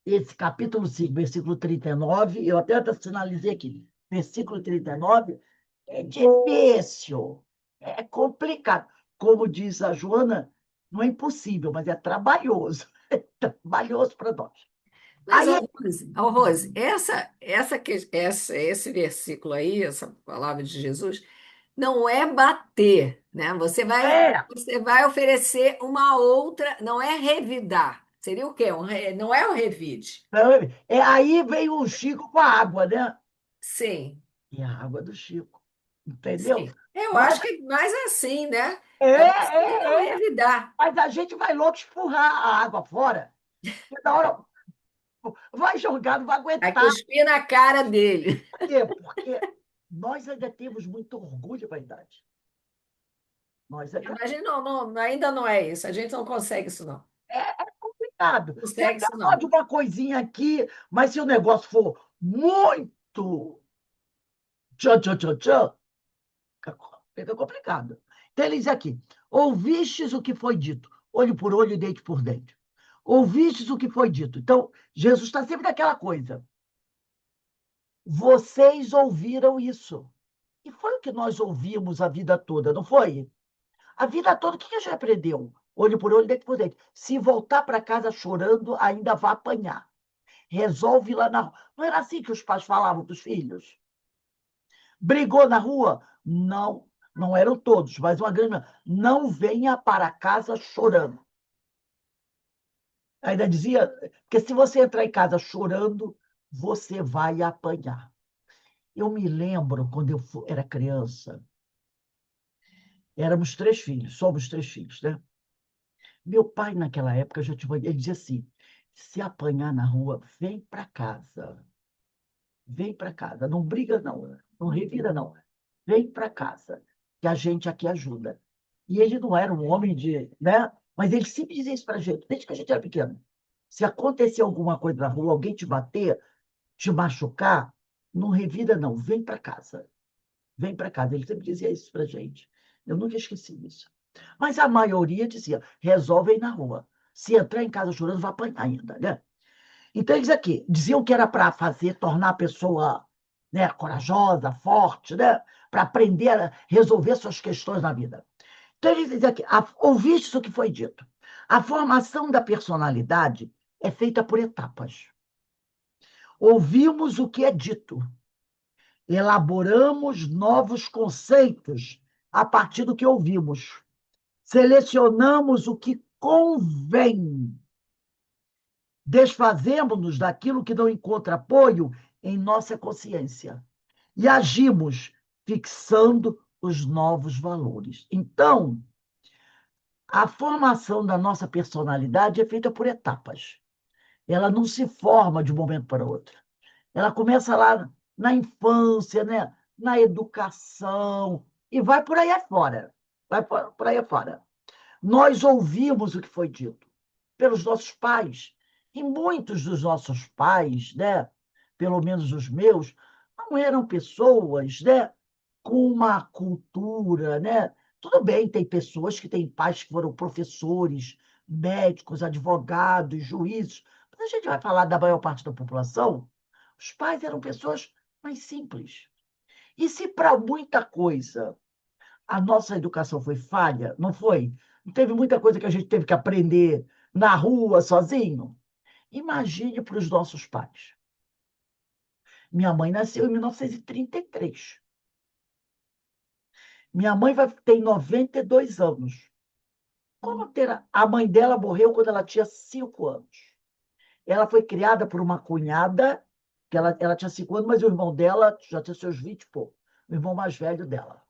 esse capítulo 5, versículo 39, eu até sinalizei aqui, versículo 39, é difícil, é complicado. Como diz a Joana, não é impossível, mas é trabalhoso. É trabalhoso para nós. Mas, Aí, ô, Rose, esse versículo aí, essa palavra de Jesus, não é bater, né? é, Você vai oferecer uma outra, não é revidar. Seria o quê? Não é o revide. aí vem o Chico com a água, né? Sim, E a água do Chico, entendeu? sim. Eu Mas acho que mais assim, né? É você não é, revidar. mas a gente vai logo espurrar a água fora. Porque na hora vai jogar, não vai Vai aguentar. cuspir na cara dele. Por quê? Porque nós ainda temos muito orgulho e vaidade. Nós ainda Mas ainda não é isso. A gente não consegue isso, não. é complicado. Não Você consegue até isso, pode não. uma coisinha aqui, mas se o negócio for muito tchan, tchan, tchan, tchan, fica complicado. Então, ele diz aqui: ouvistes o que foi dito, olho por olho e dente por dente. Ouvistes o que foi dito. Então, Jesus está sempre naquela coisa. Vocês ouviram isso. E foi o que nós ouvimos a vida toda, não foi? A vida toda, o que a gente aprendeu? Olho por olho, dente por dente. Se voltar para casa chorando, ainda vai apanhar. Resolve lá na rua. Não era assim que os pais falavam para os filhos? Brigou na rua? Não, não eram todos, mas uma grande. Não venha para casa chorando. Ainda dizia, porque se você entrar em casa chorando, você vai apanhar. Eu me lembro, quando eu era criança, éramos 3 filhos, somos 3 filhos, né? Meu pai, naquela época, já tinha, ele dizia assim: se apanhar na rua, vem para casa. Vem para casa. Não briga, não. Não revira, não. Vem para casa, que a gente aqui ajuda. E ele não era um homem de. Né? Mas ele sempre dizia isso para a gente, desde que a gente era pequeno. Se acontecer alguma coisa na rua, alguém te bater, te machucar, não revira, não. Vem para casa. Vem para casa. Ele sempre dizia isso para a gente. Eu nunca esqueci isso. Mas a maioria dizia: resolvem na rua. Se entrar em casa chorando, vai apanhar ainda, né? Então, eles aqui diziam que era para fazer, tornar a pessoa, né, corajosa, forte, né, para aprender a resolver suas questões na vida. Então, eles dizem aqui: ouviste o que foi dito. A formação da personalidade é feita por etapas. Ouvimos o que é dito, elaboramos novos conceitos a partir do que ouvimos, selecionamos o que convém, desfazemos-nos daquilo que não encontra apoio em nossa consciência e agimos fixando os novos valores. Então, a formação da nossa personalidade é feita por etapas. Ela não se forma de um momento para outro. Ela começa lá na infância, né? Na educação, e vai por aí afora. Vai por aí afora. Nós ouvimos o que foi dito pelos nossos pais. E muitos dos nossos pais, né, pelo menos os meus, não eram pessoas, né, com uma cultura, né? Tudo bem, tem pessoas que têm pais que foram professores, médicos, advogados, juízes, mas a gente vai falar da maior parte da população, os pais eram pessoas mais simples. E se para muita coisa a nossa educação foi falha, não foi? Não teve muita coisa que a gente teve que aprender na rua, sozinho? Imagine para os nossos pais. Minha mãe nasceu em 1933. Minha mãe tem 92 anos. A mãe dela morreu quando ela tinha 5 anos. Ela foi criada por uma cunhada, que ela tinha 5 anos, mas o irmão dela já tinha seus 20 e pouco, o irmão mais velho dela.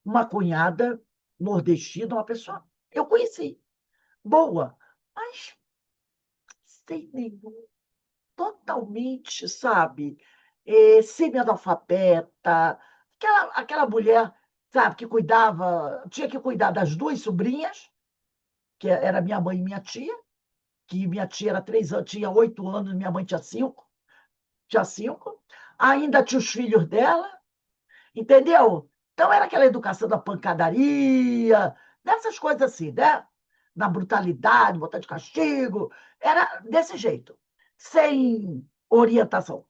Uma cunhada nordestina, uma pessoa eu conheci, boa, mas sem nenhum, totalmente, sabe, semi-analfabeta, aquela mulher, sabe, que cuidava, tinha que cuidar das duas sobrinhas, que era minha mãe e minha tia, que minha tia era 3 anos, tinha 8 anos, minha mãe tinha 5, ainda tinha os filhos dela, entendeu? Então era aquela educação da pancadaria, dessas coisas assim, né? Na brutalidade, botar de castigo, era desse jeito, sem orientação.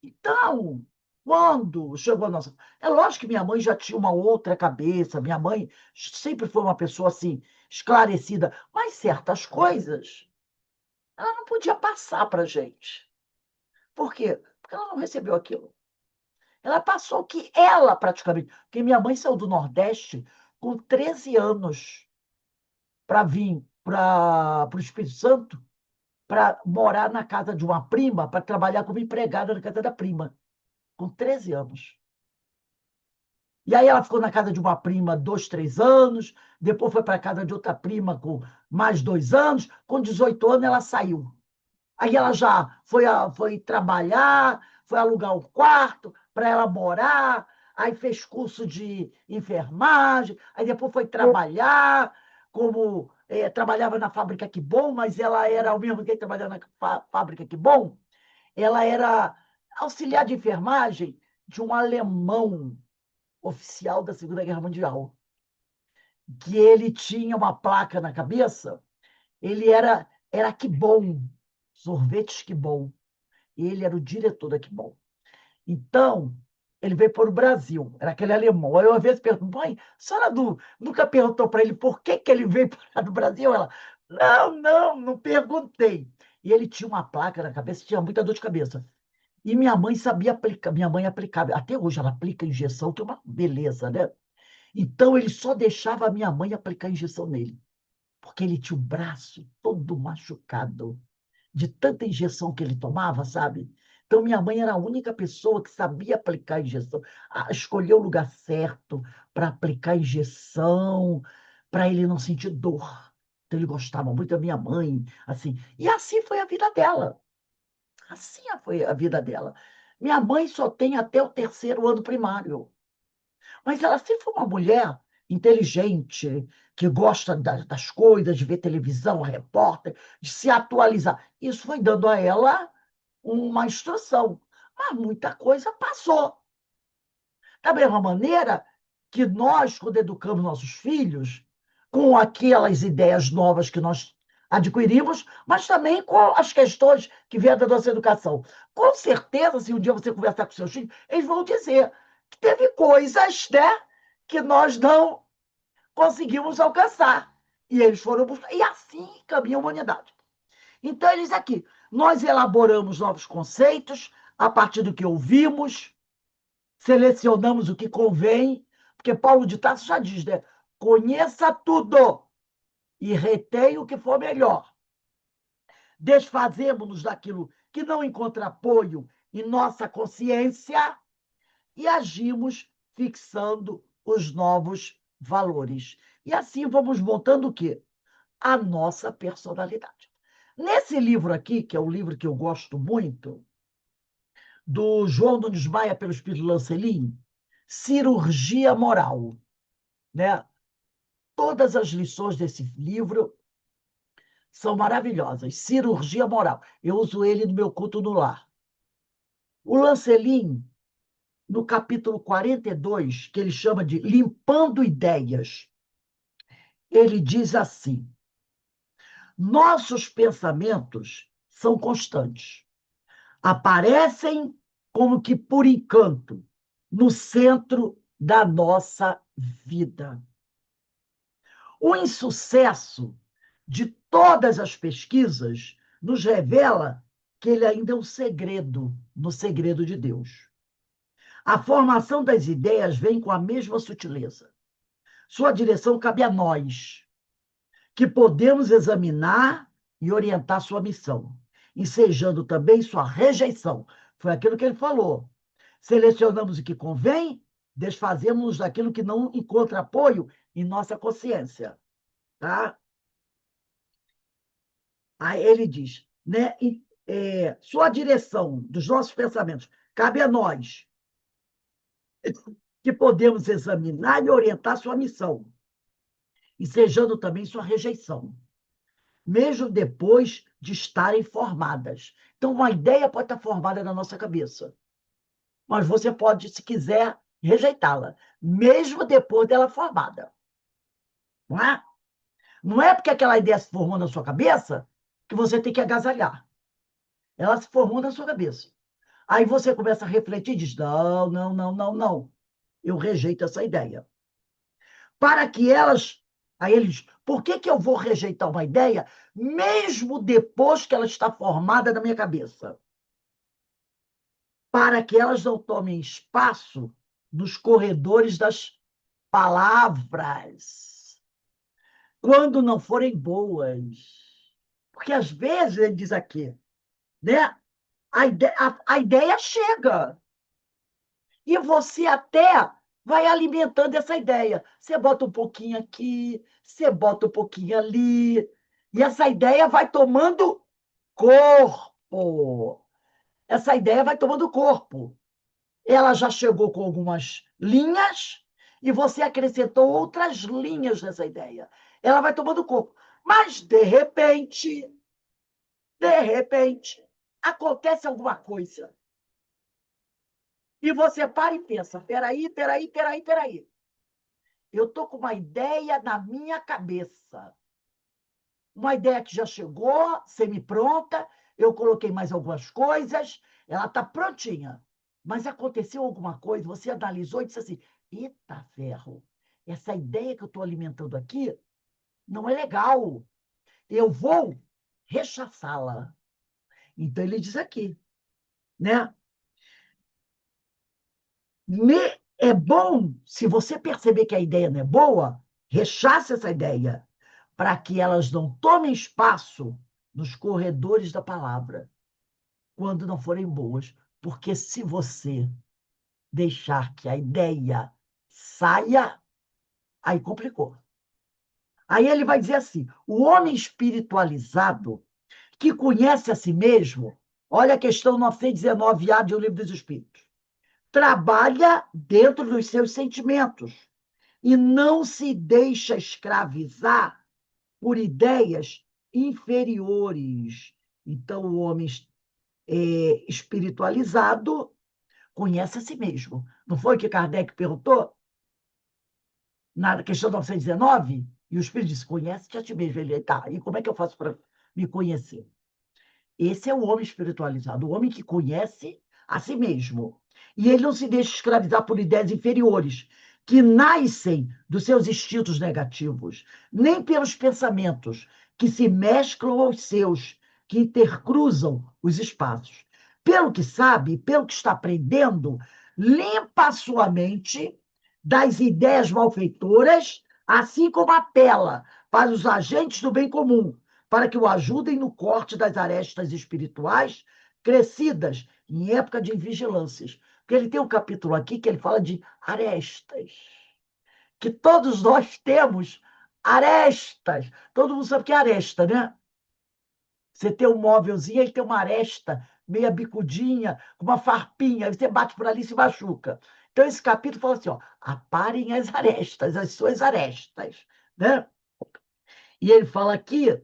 Então, quando chegou a nossa. É lógico que minha mãe já tinha uma outra cabeça, minha mãe sempre foi uma pessoa assim, esclarecida, mas certas coisas ela não podia passar para a gente. Por quê? Porque ela não recebeu aquilo. Ela passou o que ela praticamente. Porque minha mãe saiu do Nordeste com 13 anos para vir para o Espírito Santo, para morar na casa de uma prima, para trabalhar como empregada na casa da prima, com 13 anos. E aí ela ficou na casa de uma prima 2, 3 anos, depois foi para a casa de outra prima com mais 2 anos, com 18 anos ela saiu. Aí ela já foi trabalhar, foi alugar um quarto para ela morar, aí fez curso de enfermagem, aí depois foi trabalhar, trabalhava na fábrica Que Bom, mas ela era, ao mesmo tempo que trabalhava na fábrica Que Bom, ela era auxiliar de enfermagem de um alemão oficial da Segunda Guerra Mundial, que ele tinha uma placa na cabeça, ele era Que Bom, sorvetes Que Bom. Ele era o diretor da Que Bom. Então, ele veio para o Brasil, era aquele alemão. Aí eu, às vezes, pergunto, mãe, a senhora nunca perguntou para ele por que ele veio para o Brasil? Ela, não perguntei. E ele tinha uma placa na cabeça, tinha muita dor de cabeça. E minha mãe sabia aplicar, minha mãe aplicava, até hoje ela aplica injeção, que é uma beleza, né? Então, ele só deixava a minha mãe aplicar injeção nele, porque ele tinha o braço todo machucado de tanta injeção que ele tomava, sabe? Então, minha mãe era a única pessoa que sabia aplicar injeção, escolher o lugar certo para aplicar injeção, para ele não sentir dor. Então, ele gostava muito da minha mãe, assim. E assim foi a vida dela. Assim foi a vida dela. Minha mãe só tem até o 3º ano primário. Mas ela sempre foi uma mulher inteligente, que gosta das coisas, de ver televisão, repórter, de se atualizar. Isso foi dando a ela uma instrução. Mas muita coisa passou. Da mesma maneira que nós, quando educamos nossos filhos, com aquelas ideias novas que nós adquirimos, mas também com as questões que vêm da nossa educação. Com certeza, se um dia você conversar com seus filhos, eles vão dizer que teve coisas, né, que nós não conseguimos alcançar. E eles foram buscar. E assim caminha a humanidade. Então, eles aqui, nós elaboramos novos conceitos a partir do que ouvimos, selecionamos o que convém, porque Paulo de Tarso já diz, né? Conheça tudo e retém o que for melhor. Desfazemos-nos daquilo que não encontra apoio em nossa consciência e agimos fixando os novos valores. E assim vamos montando o quê? A nossa personalidade. Nesse livro aqui, que é um livro que eu gosto muito, do João Nunes Maia pelo Espírito Lancelin, Cirurgia Moral, né? Todas as lições desse livro são maravilhosas. Cirurgia moral. Eu uso ele no meu culto no lar. O Lancelin, no capítulo 42, que ele chama de Limpando Ideias, ele diz assim: nossos pensamentos são constantes. Aparecem como que por encanto no centro da nossa vida. O insucesso de todas as pesquisas nos revela que ele ainda é um segredo no segredo de Deus. A formação das ideias vem com a mesma sutileza. Sua direção cabe a nós, que podemos examinar e orientar sua missão, ensejando também sua rejeição. Foi aquilo que ele falou. Selecionamos o que convém, desfazemos daquilo que não encontra apoio em nossa consciência. Tá? Aí ele diz, né, sua direção dos nossos pensamentos cabe a nós, que podemos examinar e orientar sua missão, ensejando também sua rejeição, mesmo depois de estarem formadas. Então, uma ideia pode estar formada na nossa cabeça, mas você pode, se quiser, rejeitá-la, mesmo depois dela formada. Não é? Não é porque aquela ideia se formou na sua cabeça que você tem que agasalhar. Ela se formou na sua cabeça. Aí você começa a refletir e diz: não, não, não, não, não. Eu rejeito essa ideia. Para que elas. Aí ele diz: por que eu vou rejeitar uma ideia, mesmo depois que ela está formada na minha cabeça? Para que elas não tomem espaço nos corredores das palavras, quando não forem boas. Porque às vezes, ele diz aqui, né? A ideia chega. E você até vai alimentando essa ideia. Você bota um pouquinho aqui, você bota um pouquinho ali, e essa ideia vai tomando corpo. Essa ideia vai tomando corpo. Ela já chegou com algumas linhas e você acrescentou outras linhas nessa ideia. Ela vai tomando corpo. Mas, de repente, acontece alguma coisa. E você para e pensa: peraí. Eu estou com uma ideia na minha cabeça. Uma ideia que já chegou, semi-pronta, eu coloquei mais algumas coisas, ela está prontinha. Mas aconteceu alguma coisa, você analisou e disse assim: eita ferro, essa ideia que eu estou alimentando aqui não é legal. Eu vou rechaçá-la. Então ele diz aqui, né? É bom, se você perceber que a ideia não é boa, rechace essa ideia, para que elas não tomem espaço nos corredores da palavra, quando não forem boas. Porque se você deixar que a ideia saia, aí complicou. Aí ele vai dizer assim: o homem espiritualizado, que conhece a si mesmo, olha a questão 919A de O Livro dos Espíritos, trabalha dentro dos seus sentimentos e não se deixa escravizar por ideias inferiores. Então, o homem espiritualizado conhece a si mesmo. Não foi o que Kardec perguntou? Na questão 919? E o Espírito disse: conhece-te a ti mesmo. Ele, tá, e como é que eu faço para me conhecer? Esse é o homem espiritualizado, o homem que conhece a si mesmo. E ele não se deixa escravizar por ideias inferiores, que nascem dos seus instintos negativos, nem pelos pensamentos que se mesclam aos seus, que intercruzam os espaços. Pelo que sabe, pelo que está aprendendo, limpa a sua mente das ideias malfeitoras, assim como apela para os agentes do bem comum, para que o ajudem no corte das arestas espirituais crescidas em época de vigilâncias. Porque ele tem um capítulo aqui que ele fala de arestas, que todos nós temos arestas. Todo mundo sabe o que é aresta, né? Você tem um móvelzinho, ele tem uma aresta meia bicudinha, com uma farpinha, aí você bate por ali e se machuca. Então, esse capítulo fala assim: ó, aparem as arestas, as suas arestas. né? E ele fala aqui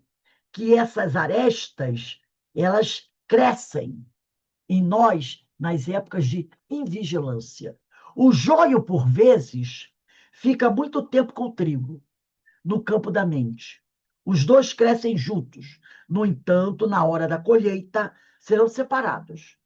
que essas arestas, elas crescem em nós nas épocas de invigilância. O joio, por vezes, fica muito tempo com o trigo no campo da mente. Os dois crescem juntos. No entanto, na hora da colheita, serão separados.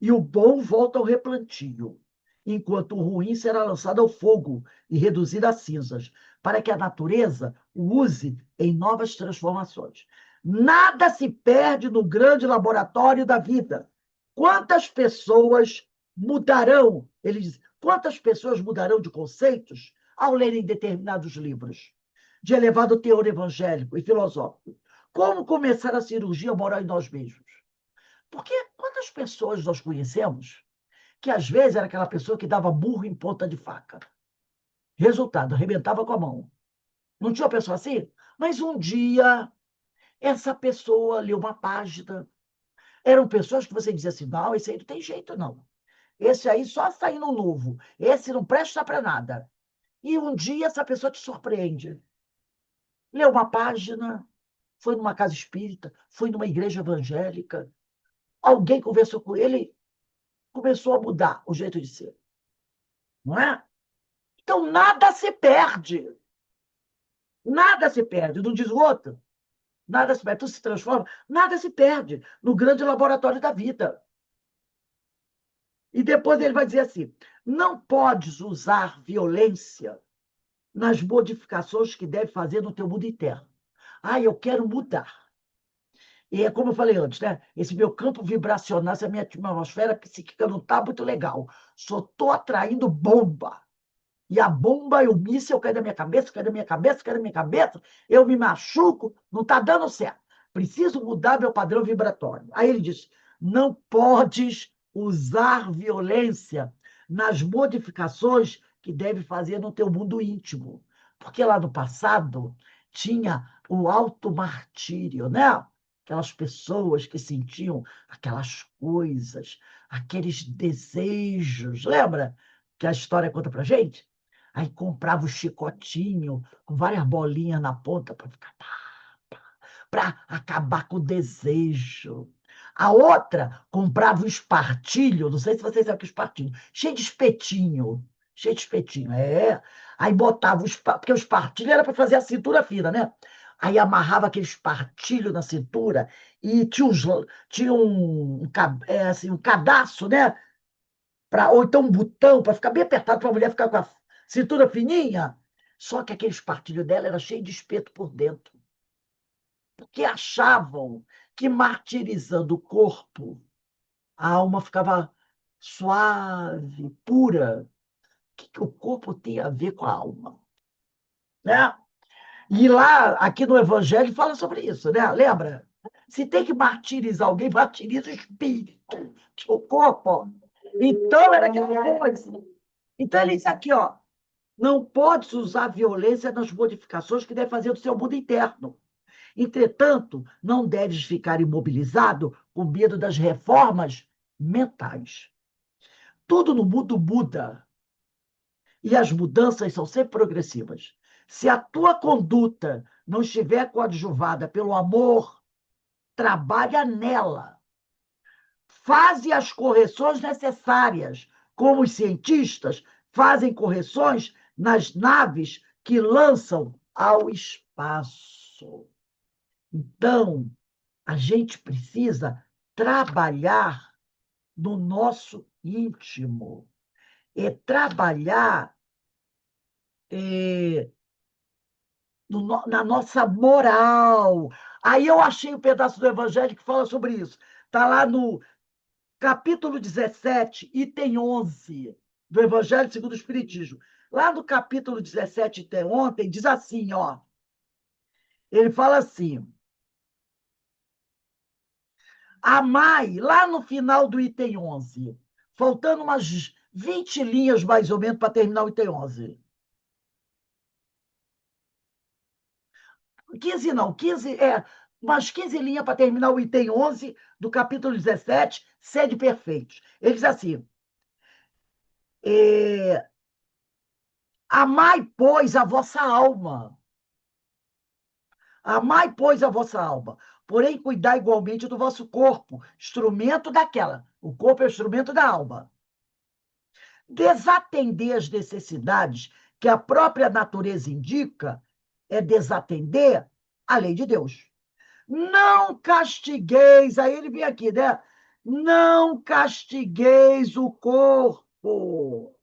E o bom volta ao replantio, enquanto o ruim será lançado ao fogo e reduzido a cinzas, para que a natureza o use em novas transformações. Nada se perde no grande laboratório da vida. Quantas pessoas mudarão, ele diz, quantas pessoas mudarão de conceitos ao lerem determinados livros de elevado teor evangélico e filosófico? Como começar a cirurgia moral em nós mesmos? Porque quantas pessoas nós conhecemos que às vezes era aquela pessoa que dava burro em ponta de faca? Resultado, arrebentava com a mão. Não tinha uma pessoa assim? Mas um dia, essa pessoa leu uma página. Eram pessoas que você dizia assim: não, esse aí não tem jeito, não. Esse aí só sai no novo. Esse não presta para nada. E um dia essa pessoa te surpreende. Leu uma página, foi numa casa espírita, foi numa igreja evangélica. Alguém conversou com ele, começou a mudar o jeito de ser. Não é? Então, nada se perde. Nada se perde. Não diz o outro? Nada se perde. Tudo se transforma. Nada se perde no grande laboratório da vida. E depois ele vai dizer assim: não podes usar violência nas modificações que deve fazer no teu mundo interno. Ah, eu quero mudar. E é como eu falei antes, né? Esse meu campo vibracional, essa minha atmosfera psíquica não está muito legal. Só estou atraindo bomba. E a bomba e o míssil cai da minha cabeça, cai da minha cabeça, cai da minha cabeça, eu me machuco, não está dando certo. Preciso mudar meu padrão vibratório. Aí ele diz: não podes usar violência nas modificações que deve fazer no teu mundo íntimo. Porque lá no passado tinha o automartírio, né? Aquelas pessoas que sentiam aquelas coisas, aqueles desejos. Lembra que a história conta pra gente? Aí comprava o chicotinho com várias bolinhas na ponta para ficar para acabar com o desejo. A outra comprava o espartilho, não sei se vocês sabem o que é espartilho, cheio de espetinho, cheio de espetinho, é. Aí botava o espartilho, porque o espartilho era para fazer a cintura fina, né? Aí amarrava aquele espartilho na cintura e tinha assim, um cadastro, né? Ou então um botão para ficar bem apertado para a mulher ficar com a cintura fininha. Só que aquele espartilho dela era cheio de espeto por dentro. Porque achavam que martirizando o corpo, a alma ficava suave, pura. O que o corpo tem a ver com a alma? Né? E lá, aqui no Evangelho, fala sobre isso, né? Lembra? Se tem que martirizar alguém, martiriza o espírito, o corpo. Então, era aquela coisa. Então, ele diz aqui, ó, não podes usar violência nas modificações que deve fazer do seu mundo interno. Entretanto, não deves ficar imobilizado com medo das reformas mentais. Tudo no mundo muda e as mudanças são sempre progressivas. Se a tua conduta não estiver coadjuvada pelo amor, trabalha nela. Faze as correções necessárias, como os cientistas fazem correções nas naves que lançam ao espaço. Então, a gente precisa trabalhar no nosso íntimo, trabalhar na nossa moral. Aí eu achei um pedaço do Evangelho que fala sobre isso. Está lá no capítulo 17, item 11, do Evangelho segundo o Espiritismo. Lá no capítulo 17, item 11, diz assim, ó. Ele fala assim: amai, lá no final do item 11, faltando umas 20 linhas mais ou menos para terminar o item 11. 15 não, 15 umas 15 linhas para terminar o item 11 do capítulo 17, sede perfeitos. Ele diz assim: amai, pois, a vossa alma. Amai, pois, a vossa alma, porém cuidai igualmente do vosso corpo, instrumento daquela. O corpo é o instrumento da alma. Desatender as necessidades que a própria natureza indica é desatender a lei de Deus. Não castigueis, aí ele vem aqui, né? Não castigueis o corpo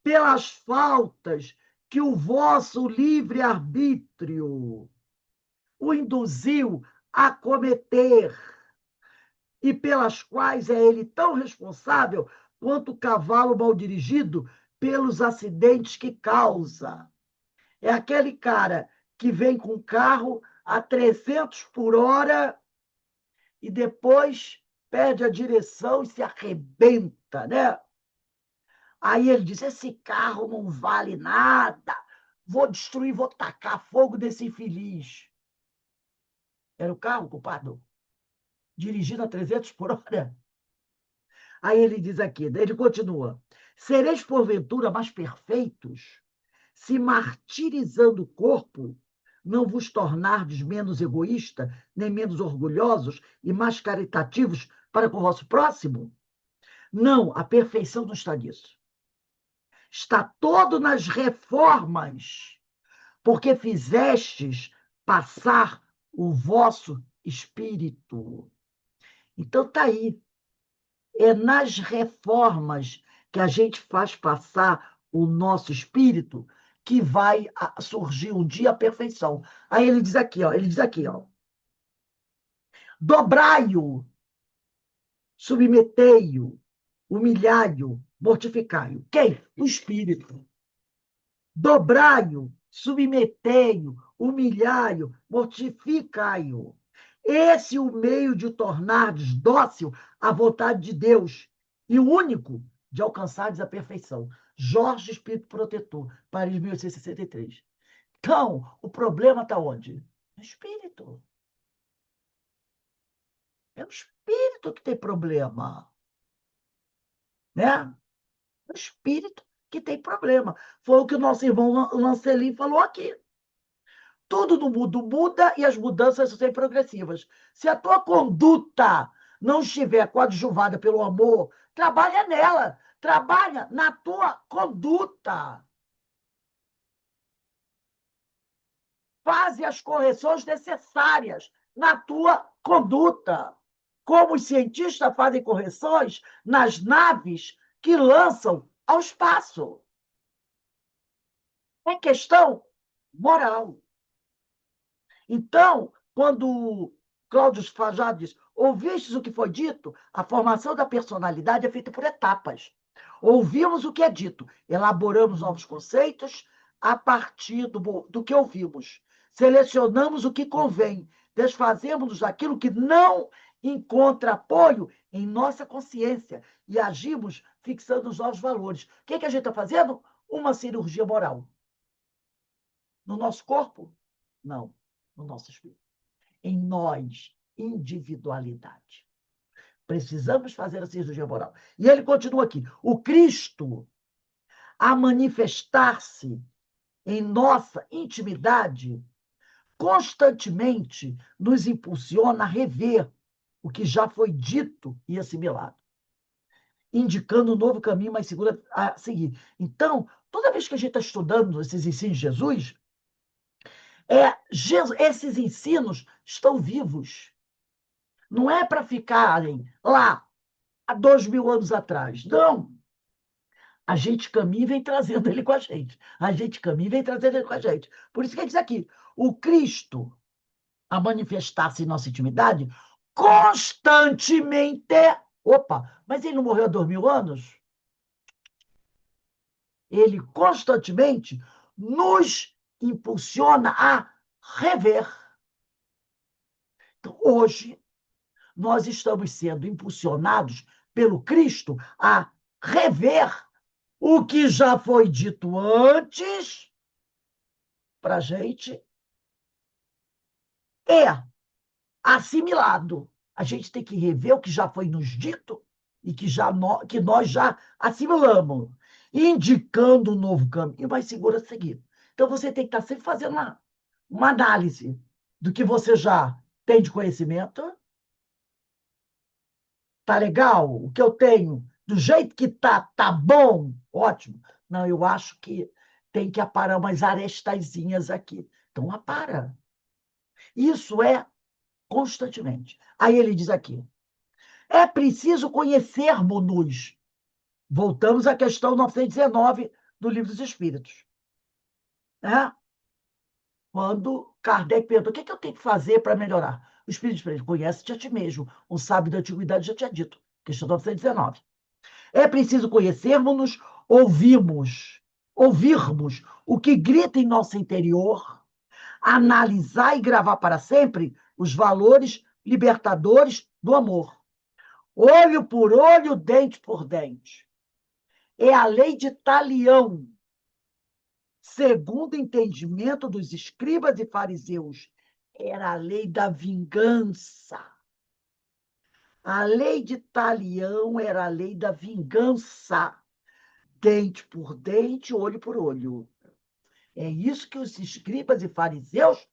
pelas faltas que o vosso livre-arbítrio o induziu a cometer e pelas quais é ele tão responsável quanto o cavalo mal dirigido pelos acidentes que causa. É aquele cara que vem com o carro a 300 por hora e depois perde a direção e se arrebenta, né? Aí ele diz: esse carro não vale nada, vou destruir, vou tacar fogo desse infeliz. Era o carro culpado, dirigindo a 300 por hora. Aí ele diz aqui, ele continua: sereis porventura mais perfeitos, se martirizando o corpo, não vos tornardes menos egoísta, nem menos orgulhosos e mais caritativos para com o vosso próximo? Não, a perfeição não está nisso. Está todo nas reformas, porque fizestes passar o vosso espírito. Então está aí. É nas reformas que a gente faz passar o nosso espírito que vai surgir um dia a perfeição. Aí ele diz aqui, ó, dobrai-o, submetei-o, humilhai-o, mortificai-o. Quem? O espírito. Dobrai-o, submetei-o, humilhai-o, mortificai-o. Esse é o meio de tornar-vos dócil à vontade de Deus e o único de alcançardes a perfeição. Jorge Espírito Protetor, Paris, 1863. Então, o problema está onde? No espírito. É o espírito que tem problema. Né? É o espírito que tem problema. Foi o que o nosso irmão Lancelin falou aqui. Tudo no mundo muda e as mudanças são sempre progressivas. Se a tua conduta não estiver coadjuvada pelo amor, trabalha nela. Trabalha na tua conduta. Faze as correções necessárias na tua conduta. Como os cientistas fazem correções nas naves que lançam ao espaço. É questão moral. Então, quando Cláudio Fajado diz: ouvistes o que foi dito? A formação da personalidade é feita por etapas. Ouvimos o que é dito, elaboramos novos conceitos a partir do que ouvimos. Selecionamos o que convém, desfazemos-nos daquilo que não encontra apoio em nossa consciência e agimos fixando os novos valores. O que a gente está fazendo? Uma cirurgia moral. No nosso corpo? Não. No nosso espírito. Em nós, individualidade. Precisamos fazer a cirurgia moral. E ele continua aqui: o Cristo, a manifestar-se em nossa intimidade, constantemente nos impulsiona a rever o que já foi dito e assimilado, indicando um novo caminho mais seguro a seguir. Então, toda vez que a gente está estudando esses ensinos de Jesus, esses ensinos estão vivos. Não é para ficarem lá há 2000 anos atrás. Não. A gente caminha e vem trazendo ele com a gente. A gente caminha e vem trazendo ele com a gente. Por isso que ele diz aqui: o Cristo, a manifestar-se em nossa intimidade, constantemente. Opa, mas ele não morreu há 2000 anos? Ele constantemente nos impulsiona a rever. Então, hoje, nós estamos sendo impulsionados pelo Cristo a rever o que já foi dito antes para a gente é assimilado. A gente tem que rever o que já foi nos dito e que nós já assimilamos, indicando um novo caminho mais seguro a seguir. Então, você tem que estar sempre fazendo uma análise. do que você já tem de conhecimento. Tá legal? O que eu tenho, do jeito que tá bom, ótimo. Não, eu acho que tem que aparar umas arestazinhas aqui. Então, apara. Isso é constantemente. Aí ele diz aqui, é preciso conhecermos-nos. Voltamos à questão 919 do Livro dos Espíritos. Né? Quando Kardec perguntou, o que eu tenho que fazer para melhorar? O Espírito diz, conhece-te a ti mesmo. Um sábio da antiguidade já tinha dito. Questão 919. É preciso conhecermos-nos, ouvirmos o que grita em nosso interior, analisar e gravar para sempre os valores libertadores do amor. Olho por olho, dente por dente. É a lei de Talião, segundo o entendimento dos escribas e fariseus. Era a lei da vingança. A lei de Talião era a lei da vingança. Dente por dente, olho por olho. É isso que os escribas e fariseus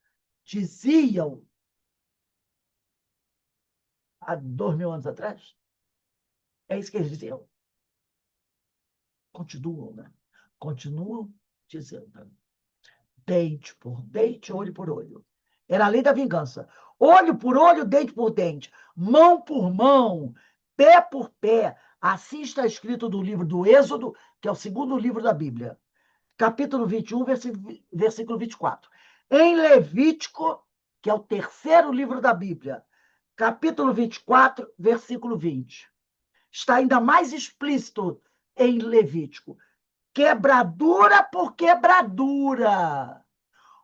diziam há 2000 anos atrás. É isso que eles diziam. Continuam, né? Continuam dizendo. Dente por dente, olho por olho. Era a lei da vingança. Olho por olho, dente por dente. Mão por mão, pé por pé. Assim está escrito no livro do Êxodo, que é o segundo livro da Bíblia. Capítulo 21, versículo 24. Em Levítico, que é o terceiro livro da Bíblia, capítulo 24, versículo 20. Está ainda mais explícito em Levítico. Quebradura por quebradura,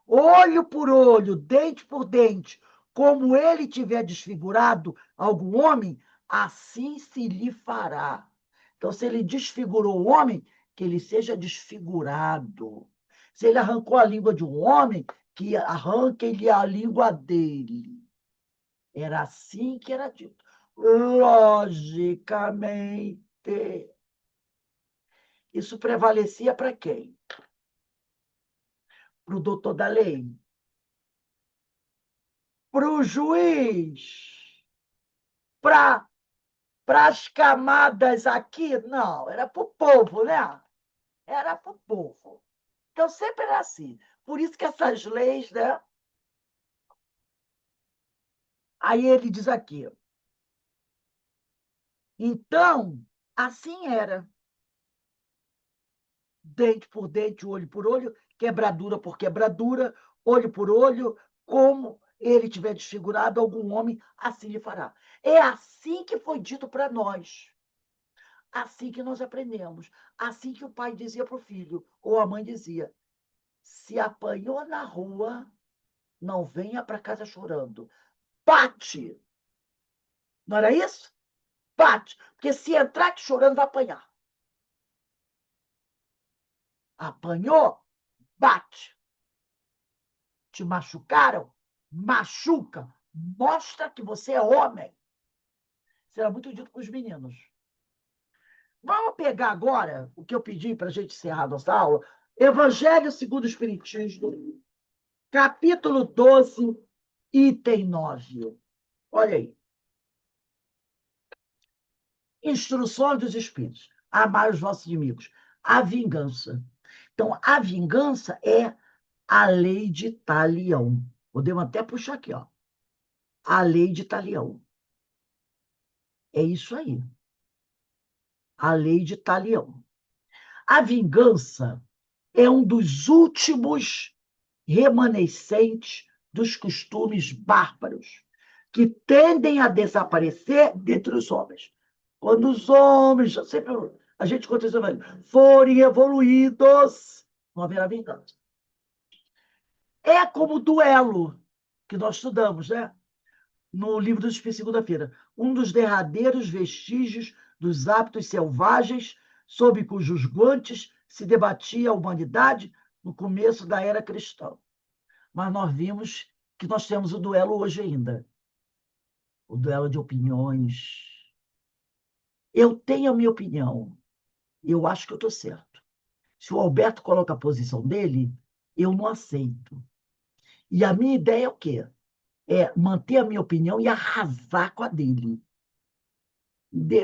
olho por olho, dente por dente, como ele tiver desfigurado algum homem, assim se lhe fará. Então, se ele desfigurou o homem, que ele seja desfigurado. Se ele arrancou a língua de um homem, que arranque-lhe a língua dele. Era assim que era dito. Logicamente, isso prevalecia para quem? Para o doutor da lei? Para o juiz? Para as camadas aqui? Não, era para o povo, né? Era para o povo. Então, sempre era assim. Por isso que essas leis, né? Aí ele diz aqui. Então, assim era. Dente por dente, olho por olho, quebradura por quebradura, olho por olho, como ele tiver desfigurado algum homem, assim lhe fará. É assim que foi dito para nós. Assim que nós aprendemos. Assim que o pai dizia para o filho, ou a mãe dizia: se apanhou na rua, não venha para casa chorando. Bate! Não era isso? Bate! Porque se entrar aqui chorando, vai apanhar. Apanhou? Bate! Te machucaram? Machuca! Mostra que você é homem. Isso era muito dito para os meninos. Vamos pegar agora o que eu pedi para a gente encerrar nossa aula. Evangelho segundo o Espiritismo, capítulo 12, item 9. Olha aí. Instruções dos Espíritos. Amar os vossos inimigos. A vingança. Então, a vingança é a lei de Talião. Podemos até puxar aqui, ó. A lei de Talião. É isso aí. A lei de Talião. A vingança é um dos últimos remanescentes dos costumes bárbaros que tendem a desaparecer dentre os homens. Quando os homens, sempre a gente conta isso, forem evoluídos, não haverá vingança. É como o duelo que nós estudamos, né? No livro do Espírito, segunda-feira. Um dos derradeiros vestígios dos hábitos selvagens sob cujos guantes se debatia a humanidade no começo da era cristã. Mas nós vimos que nós temos o duelo hoje ainda. O duelo de opiniões. Eu tenho a minha opinião. Eu acho que eu estou certo. Se o Alberto coloca a posição dele, eu não aceito. E a minha ideia é o quê? é manter a minha opinião e arrasar com a dele.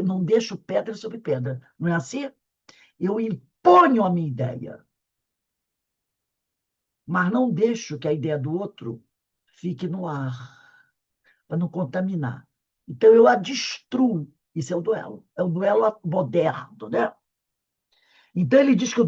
Não deixo pedra sobre pedra. Não é assim? Eu imponho a minha ideia, mas não deixo que a ideia do outro fique no ar, para não contaminar. Então, eu a destruo. Isso é o duelo. É o duelo moderno, né? Então, ele diz que,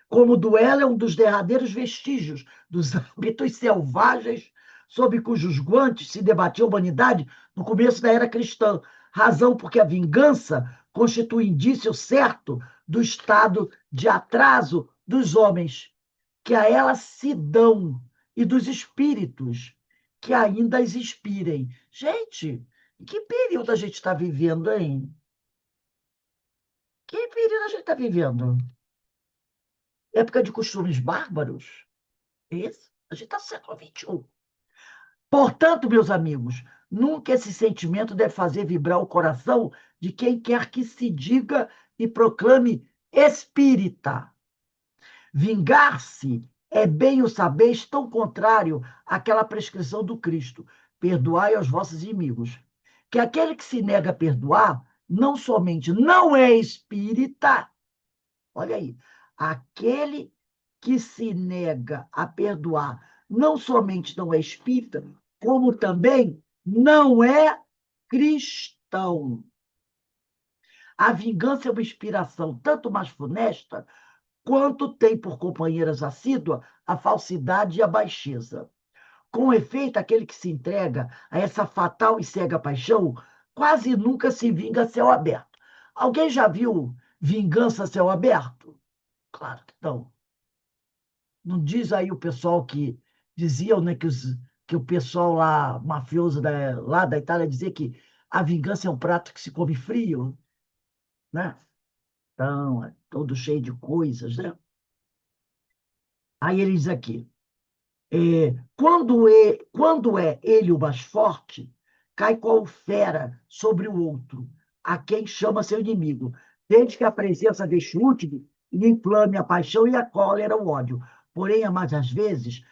como o duelo é um dos derradeiros vestígios dos hábitos selvagens sob cujos guantes se debatia a humanidade no começo da era cristã. Razão porque a vingança constitui indício certo do estado de atraso dos homens, que a ela se dão, e dos espíritos que ainda as inspirem. Gente, que período a gente está vivendo, hein? Que período a gente está vivendo? Época de costumes bárbaros? É isso? A gente está no século XXI. Portanto, meus amigos, nunca esse sentimento deve fazer vibrar o coração de quem quer que se diga e proclame espírita. Vingar-se é bem o saberes tão contrário àquela prescrição do Cristo: perdoai aos vossos inimigos. Que aquele que se nega a perdoar não somente não é espírita, olha aí, aquele que se nega a perdoar não somente não é espírita, como também não é cristão. A vingança é uma inspiração tanto mais funesta quanto tem por companheiras assídua a falsidade e a baixeza. Com efeito, aquele que se entrega a essa fatal e cega paixão quase nunca se vinga a céu aberto. Alguém já viu vingança a céu aberto? Claro que não. Não diz aí o pessoal que diziam, né, que o pessoal lá, mafioso lá da Itália, dizia que a vingança é um prato que se come frio, né? Então, é todo cheio de coisas, né? Aí ele diz aqui, quando é ele o mais forte, cai qual fera sobre o outro, a quem chama seu inimigo, desde que a presença deixe útil e lhe inflame a paixão e a cólera, o ódio. Porém, mais às vezes,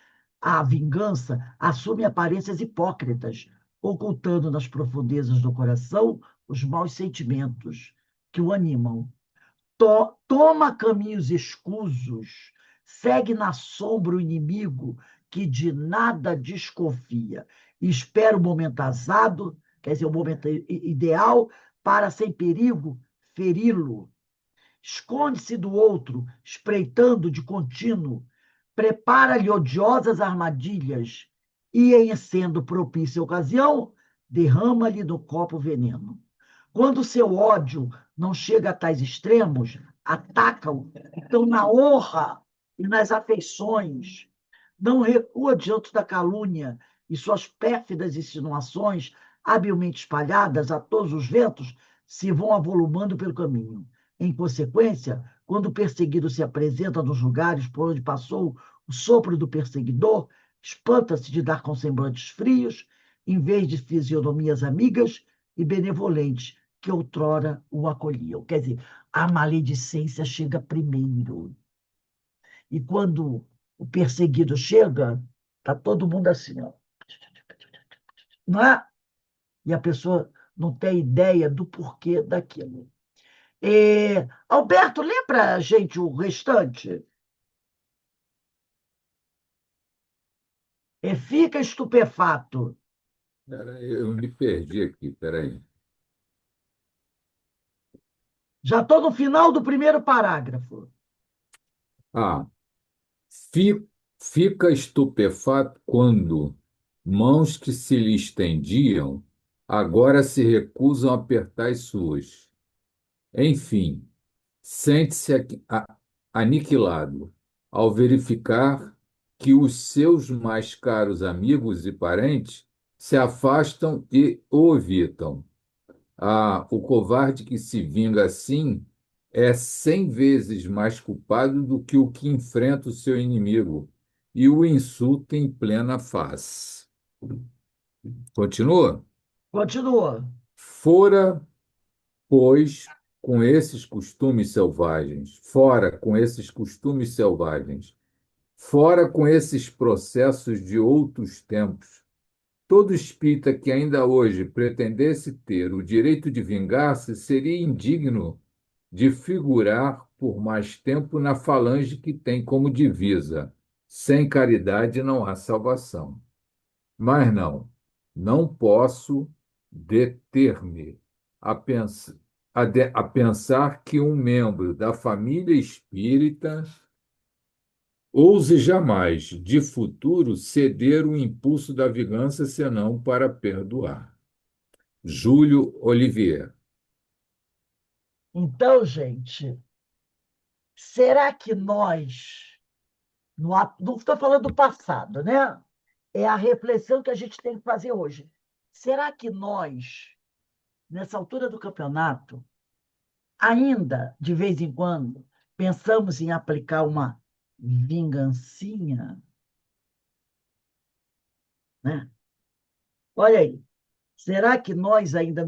a vingança assume aparências hipócritas, ocultando nas profundezas do coração os maus sentimentos que o animam. Toma caminhos escusos, segue na sombra o inimigo que de nada desconfia. Espera o momento azado, quer dizer, o momento ideal, para, sem perigo, feri-lo. Esconde-se do outro, espreitando de contínuo. Prepara-lhe odiosas armadilhas e, em sendo propícia a ocasião, derrama-lhe do copo veneno. Quando o seu ódio não chega a tais extremos, ataca-o. Então, na honra e nas afeições, não recua diante da calúnia e suas pérfidas insinuações, habilmente espalhadas a todos os ventos, se vão avolumando pelo caminho. Em consequência, quando o perseguido se apresenta nos lugares por onde passou o sopro do perseguidor, espanta-se de dar com semblantes frios, em vez de fisionomias amigas e benevolentes que outrora o acolhiam. Quer dizer, a maledicência chega primeiro. E quando o perseguido chega, está todo mundo assim, ó. Não é? E a pessoa não tem ideia do porquê daquilo. Alberto, lê para a gente o restante. Fica estupefato. Eu me perdi aqui, peraí. Já estou no final do primeiro parágrafo. Ah, fi- fica estupefato quando mãos que se lhe estendiam agora se recusam a apertar as suas. Enfim, sente-se aniquilado ao verificar que os seus mais caros amigos e parentes se afastam e o evitam. O covarde que se vinga assim é 100 vezes mais culpado do que o que enfrenta o seu inimigo e o insulta em plena face. Continua? Continua. Fora, pois, com esses costumes selvagens, fora com esses costumes selvagens, fora com esses processos de outros tempos, Todo espírita que ainda hoje pretendesse ter o direito de vingar-se seria indigno de figurar por mais tempo na falange que tem como divisa: sem caridade não há salvação. Mas não posso deter-me a pensar que um membro da família espírita ouse jamais, de futuro, ceder o impulso da vingança senão para perdoar. Júlio Olivier. Então, gente, será que nós, não estou falando do passado, né? É a reflexão que a gente tem que fazer hoje. Será que nós, nessa altura do campeonato, ainda, de vez em quando, pensamos em aplicar uma vingancinha, né? Olha aí, será que nós ainda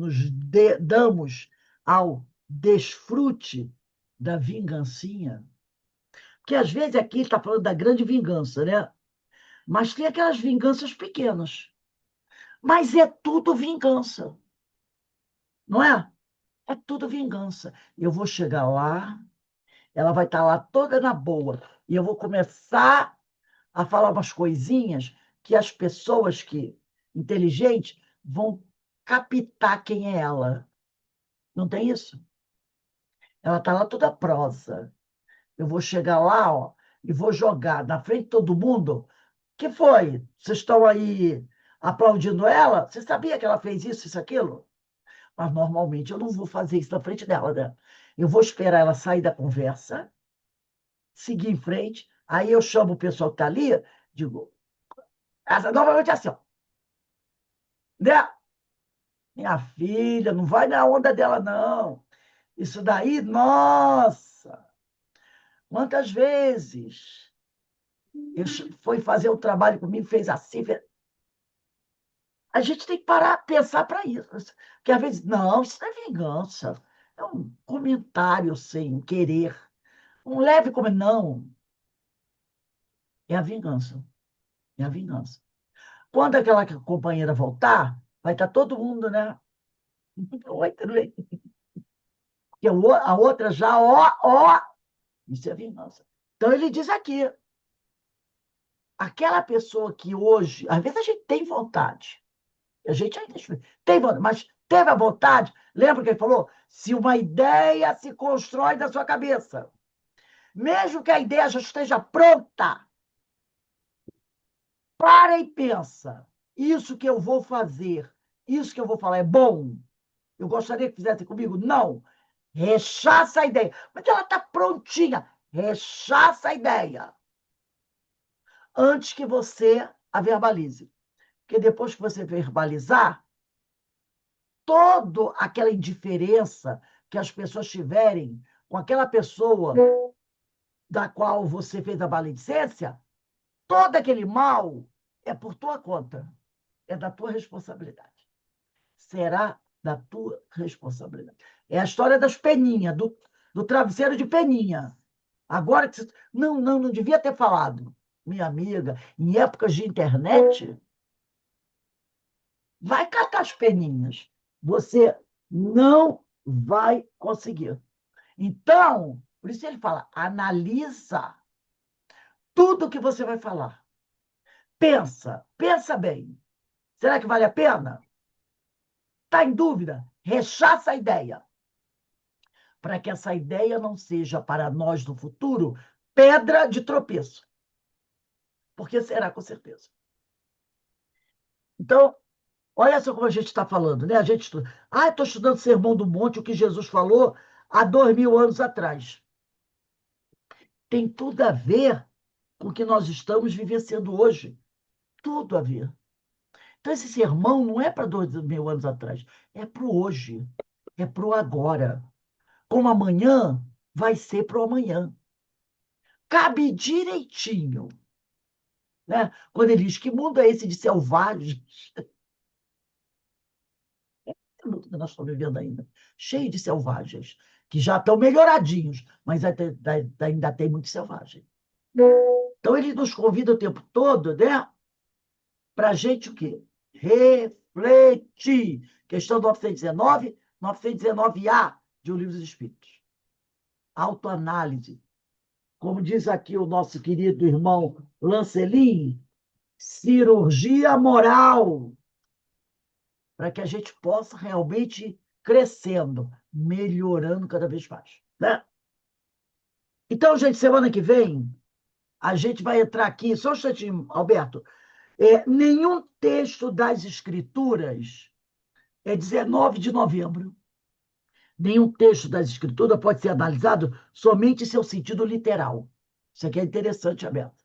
damos ao desfrute da vingancinha? Porque às vezes aqui está falando da grande vingança, né? Mas tem aquelas vinganças pequenas. Mas é tudo vingança, não é? É tudo vingança. Eu vou chegar lá, ela vai estar lá toda na boa, e eu vou começar a falar umas coisinhas que as pessoas inteligentes vão captar quem é ela. Não tem isso? Ela está lá toda prosa. Eu vou chegar lá, ó, e vou jogar na frente de todo mundo. Que foi? Vocês estão aí aplaudindo ela? Você sabia que ela fez isso, aquilo? Mas normalmente eu não vou fazer isso na frente dela, né? Eu vou esperar ela sair da conversa, seguir em frente, aí eu chamo o pessoal que está ali, digo, essa novamente é assim, ó, né? Minha filha, não vai na onda dela, não. Isso daí, nossa! Quantas vezes foi fazer um trabalho comigo, fez assim, a gente tem que parar, pensar para isso. Porque às vezes, não, isso não é vingança. É um comentário sem querer. Um leve comentário. Não, é a vingança. É a vingança. Quando aquela companheira voltar, vai estar todo mundo, né? Oi, tudo bem? Porque a outra já, ó, isso é vingança. Então ele diz aqui, aquela pessoa que hoje, às vezes a gente tem vontade, a gente ainda tem vontade, mas teve a vontade, lembra que ele falou? Se uma ideia se constrói na sua cabeça, mesmo que a ideia já esteja pronta, para e pensa, isso que eu vou fazer, isso que eu vou falar é bom? Eu gostaria que fizesse comigo? Não. Rechaça a ideia. Mas ela está prontinha. Rechaça a ideia. Antes que você a verbalize. Porque depois que você verbalizar, toda aquela indiferença que as pessoas tiverem com aquela pessoa da qual você fez a maledicência, todo aquele mal é por tua conta. É da tua responsabilidade. Será da tua responsabilidade. É a história das peninhas, do travesseiro de peninha. Agora que você... Não devia ter falado. Minha amiga, em épocas de internet, vai catar as peninhas. Você não vai conseguir. Então, por isso ele fala, analisa tudo o que você vai falar. Pensa bem. Será que vale a pena? Está em dúvida? Rechaça a ideia. Para que essa ideia não seja para nós no futuro pedra de tropeço. Porque será, com certeza. Então, olha só como a gente está falando, né? A gente estuda. Estou estudando Sermão do Monte, o que Jesus falou há 2000 anos atrás. Tem tudo a ver com o que nós estamos vivenciando hoje. Tudo a ver. Então, esse sermão não é para 2000 anos atrás, é para o hoje, é para o agora. Como amanhã vai ser para o amanhã. Cabe direitinho. Né? Quando ele diz que mundo é esse de selvagens, é o mundo que nós estamos vivendo ainda, cheio de selvagens, que já estão melhoradinhos, mas ainda tem muito selvagem. Então ele nos convida o tempo todo, né? Para a gente o quê? refletir. Questão 919, 919A de O Livro dos Espíritos. Autoanálise. Como diz aqui o nosso querido irmão Lancelin, cirurgia moral, para que a gente possa realmente ir crescendo, melhorando cada vez mais. Né? Então, gente, semana que vem, a gente vai entrar aqui, só um instantinho, Alberto. Nenhum texto das Escrituras é 19 de novembro. Nenhum texto das Escrituras pode ser analisado somente em seu sentido literal. Isso aqui é interessante, Alberto.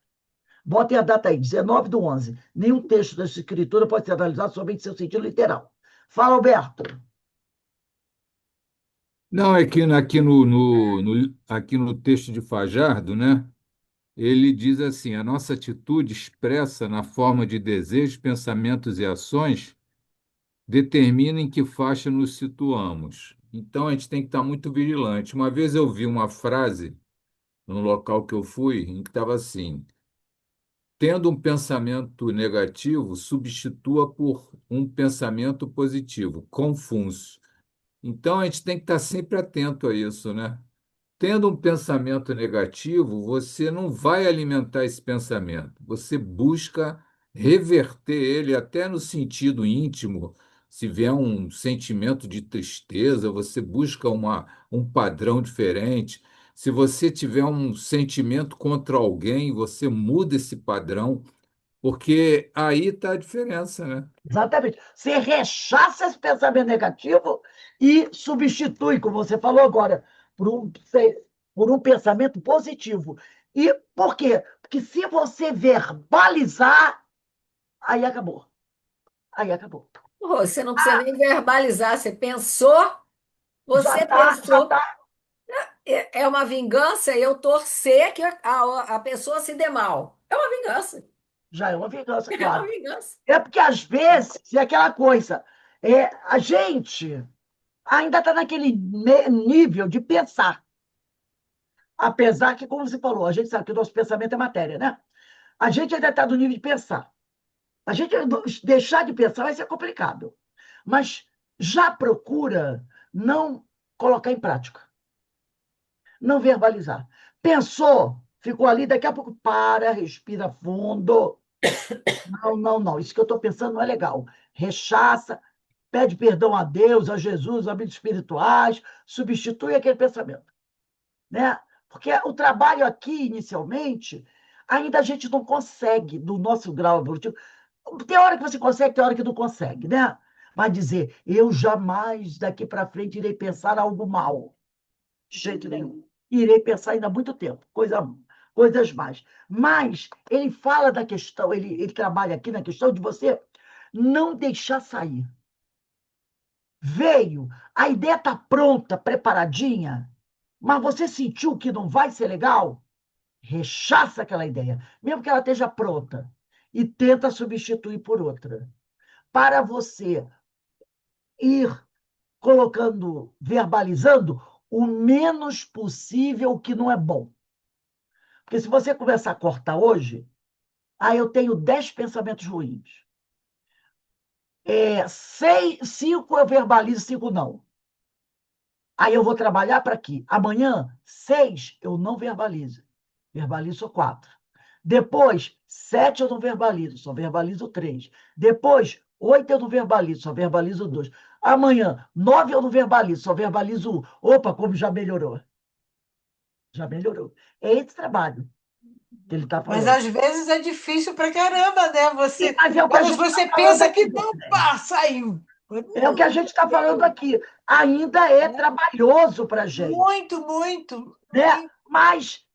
Botem a data aí, 19/11. Nenhum texto das Escrituras pode ser analisado somente em seu sentido literal. Fala, Alberto. Não, é que aqui no texto de Fajardo, né? Ele diz assim: a nossa atitude expressa na forma de desejos, pensamentos e ações determina em que faixa nos situamos. Então a gente tem que estar muito vigilante. Uma vez eu vi uma frase num local que eu fui, em que estava assim: tendo um pensamento negativo, substitua por um pensamento positivo, Confúcio. Então a gente tem que estar sempre atento a isso, né? Tendo um pensamento negativo, você não vai alimentar esse pensamento. Você busca reverter ele até no sentido íntimo. Se vier um sentimento de tristeza, você busca um padrão diferente. Se você tiver um sentimento contra alguém, você muda esse padrão, porque aí está a diferença, né? Exatamente. Você rechaça esse pensamento negativo e substitui, como você falou agora, por um pensamento positivo. E por quê? Porque se você verbalizar, aí acabou. Aí acabou. Pô, você não precisa nem verbalizar, você pensou, Já você está, já pensou. está. É uma vingança eu torcer que a pessoa se dê mal. É uma vingança. Já é uma vingança, É uma claro. vingança. É porque, às vezes, é aquela coisa. A gente ainda está naquele nível de pensar. Apesar que, como você falou, a gente sabe que o nosso pensamento é matéria, né? A gente ainda está no nível de pensar. A gente deixar de pensar vai ser complicado. Mas já procura não colocar em prática, não verbalizar. Pensou, ficou ali, daqui a pouco para, respira fundo. Não, não, não. Isso que eu estou pensando não é legal. Rechaça, pede perdão a Deus, a Jesus, a amigos espirituais, substitui aquele pensamento. Né? Porque o trabalho aqui, inicialmente, ainda a gente não consegue, do nosso grau evolutivo. Tem hora que você consegue, tem hora que não consegue, né? Mas dizer, eu jamais daqui para frente irei pensar algo mal. De jeito nenhum. Irei pensar ainda há muito tempo, coisas mais. Mas ele fala da questão, ele trabalha aqui na questão de você não deixar sair. Veio, a ideia está pronta, preparadinha, mas você sentiu que não vai ser legal? Rechaça aquela ideia, mesmo que ela esteja pronta, e tenta substituir por outra. Para você ir colocando, verbalizando o menos possível o que não é bom. Porque se você começar a cortar hoje, eu tenho 10 pensamentos ruins. 5 eu verbalizo, 5 não. Aí eu vou trabalhar para quê? Amanhã, 6 eu não verbalizo. Verbalizo 4. Depois, 7 eu não verbalizo, só verbalizo 3. Depois, 8 eu não verbalizo, só verbalizo 2. Amanhã, 9 eu não verbalizo, só verbalizo 1. Opa, como já melhorou. Já melhorou. É esse trabalho que ele está Mas falando. às vezes é difícil pra caramba, né? Mas é o que a Quando gente está você falando pensa que aqui. não, pá, saiu. É o que a gente está falando aqui. Ainda é trabalhoso para a gente, Muito, muito, né? muito. Mas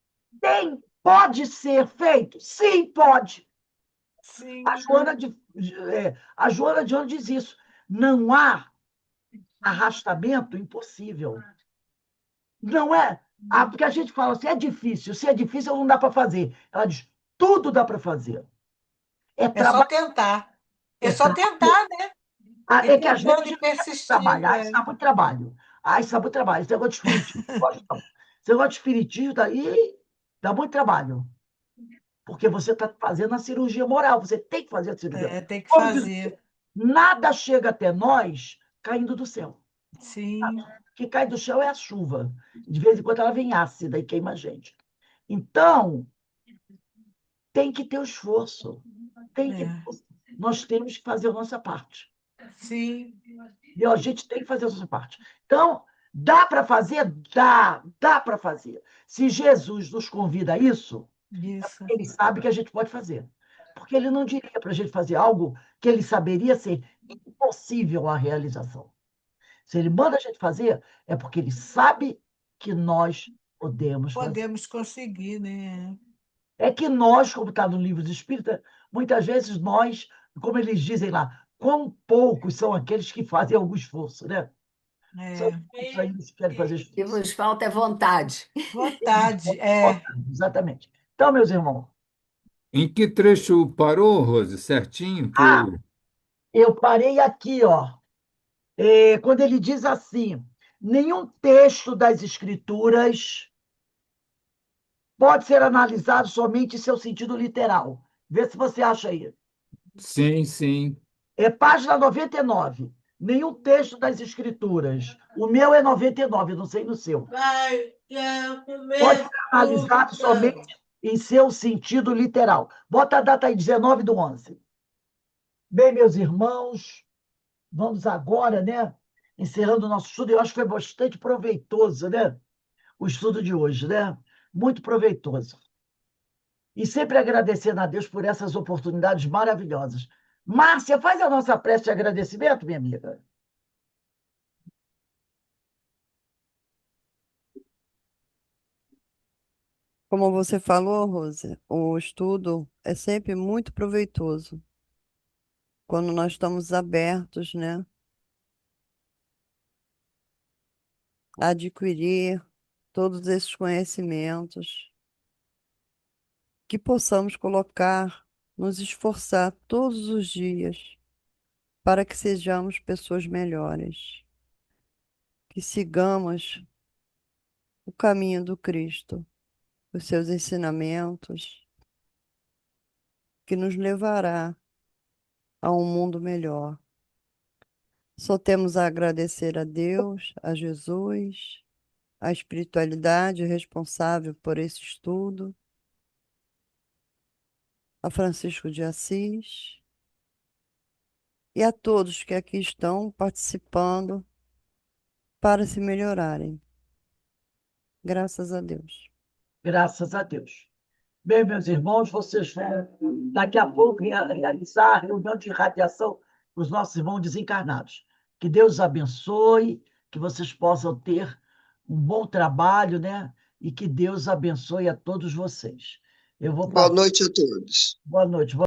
pode ser feito? Sim, pode. Sim. A Joana de Ângeles diz isso. Não há arrastamento impossível. Não é? Porque a gente fala assim, é difícil. Se é difícil, não dá para fazer. Ela diz, tudo dá para fazer. É É só trabalho. tentar. É É só tentar, né? E É que às vezes a tentando e gente não quer persistindo. trabalhar, isso dá muito trabalho. Isso dá muito trabalho. Esse negócio de espiritismo, não gosto não. Esse negócio de espiritismo daí dá muito trabalho. Porque você está fazendo a cirurgia moral, você tem que fazer a cirurgia. É, tem que Como diz, fazer. Nada chega até nós caindo do céu. Sim, O que cai do céu é a chuva. De vez em quando ela vem ácida e queima a gente. Então, tem que ter o esforço. Tem que... é. Nós temos que fazer a nossa parte. Sim, E a gente tem que fazer a nossa parte. Então, dá para fazer? Dá para fazer. Se Jesus nos convida a isso, isso. ele sabe que a gente pode fazer. Porque ele não diria para a gente fazer algo que ele saberia ser impossível a realização. Se ele manda a gente fazer, é porque ele sabe que nós podemos fazer. Podemos conseguir, né? É que nós, como está no livro do Espírita, muitas vezes nós, como eles dizem lá, quão poucos são aqueles que fazem algum esforço, né? São É. poucos ainda que querem fazer O que esforço. vos falta é vontade. Vontade, é. Exatamente. Então, meus irmãos, Em que trecho parou, Rose? Certinho que eu... eu parei aqui, ó. Quando ele diz assim: nenhum texto das Escrituras pode ser analisado somente em seu sentido literal. Vê se você acha aí. Sim, sim. Página 99. Nenhum texto das Escrituras. O meu é 99, não sei no seu. Pode ser analisado somente em seu sentido literal. Bota a data aí, 19/11. Bem, meus irmãos, vamos agora, né? Encerrando o nosso estudo. Eu acho que foi bastante proveitoso, né? O estudo de hoje, né? Muito proveitoso. E sempre agradecendo a Deus por essas oportunidades maravilhosas. Márcia, faz a nossa prece de agradecimento, minha amiga. Como você falou, Rose, o estudo é sempre muito proveitoso quando nós estamos abertos, né, a adquirir todos esses conhecimentos, que possamos colocar, nos esforçar todos os dias para que sejamos pessoas melhores, que sigamos o caminho do Cristo, os seus ensinamentos, que nos levará a um mundo melhor. Só temos a agradecer a Deus, a Jesus, a espiritualidade responsável por esse estudo, a Francisco de Assis e a todos que aqui estão participando para se melhorarem. Graças a Deus. Graças a Deus. Bem, meus irmãos, vocês vão daqui a pouco realizar a reunião de radiação para os nossos irmãos desencarnados. Que Deus os abençoe, que vocês possam ter um bom trabalho, né? E que Deus abençoe a todos vocês. Eu vou Boa passar. noite a todos. Boa noite.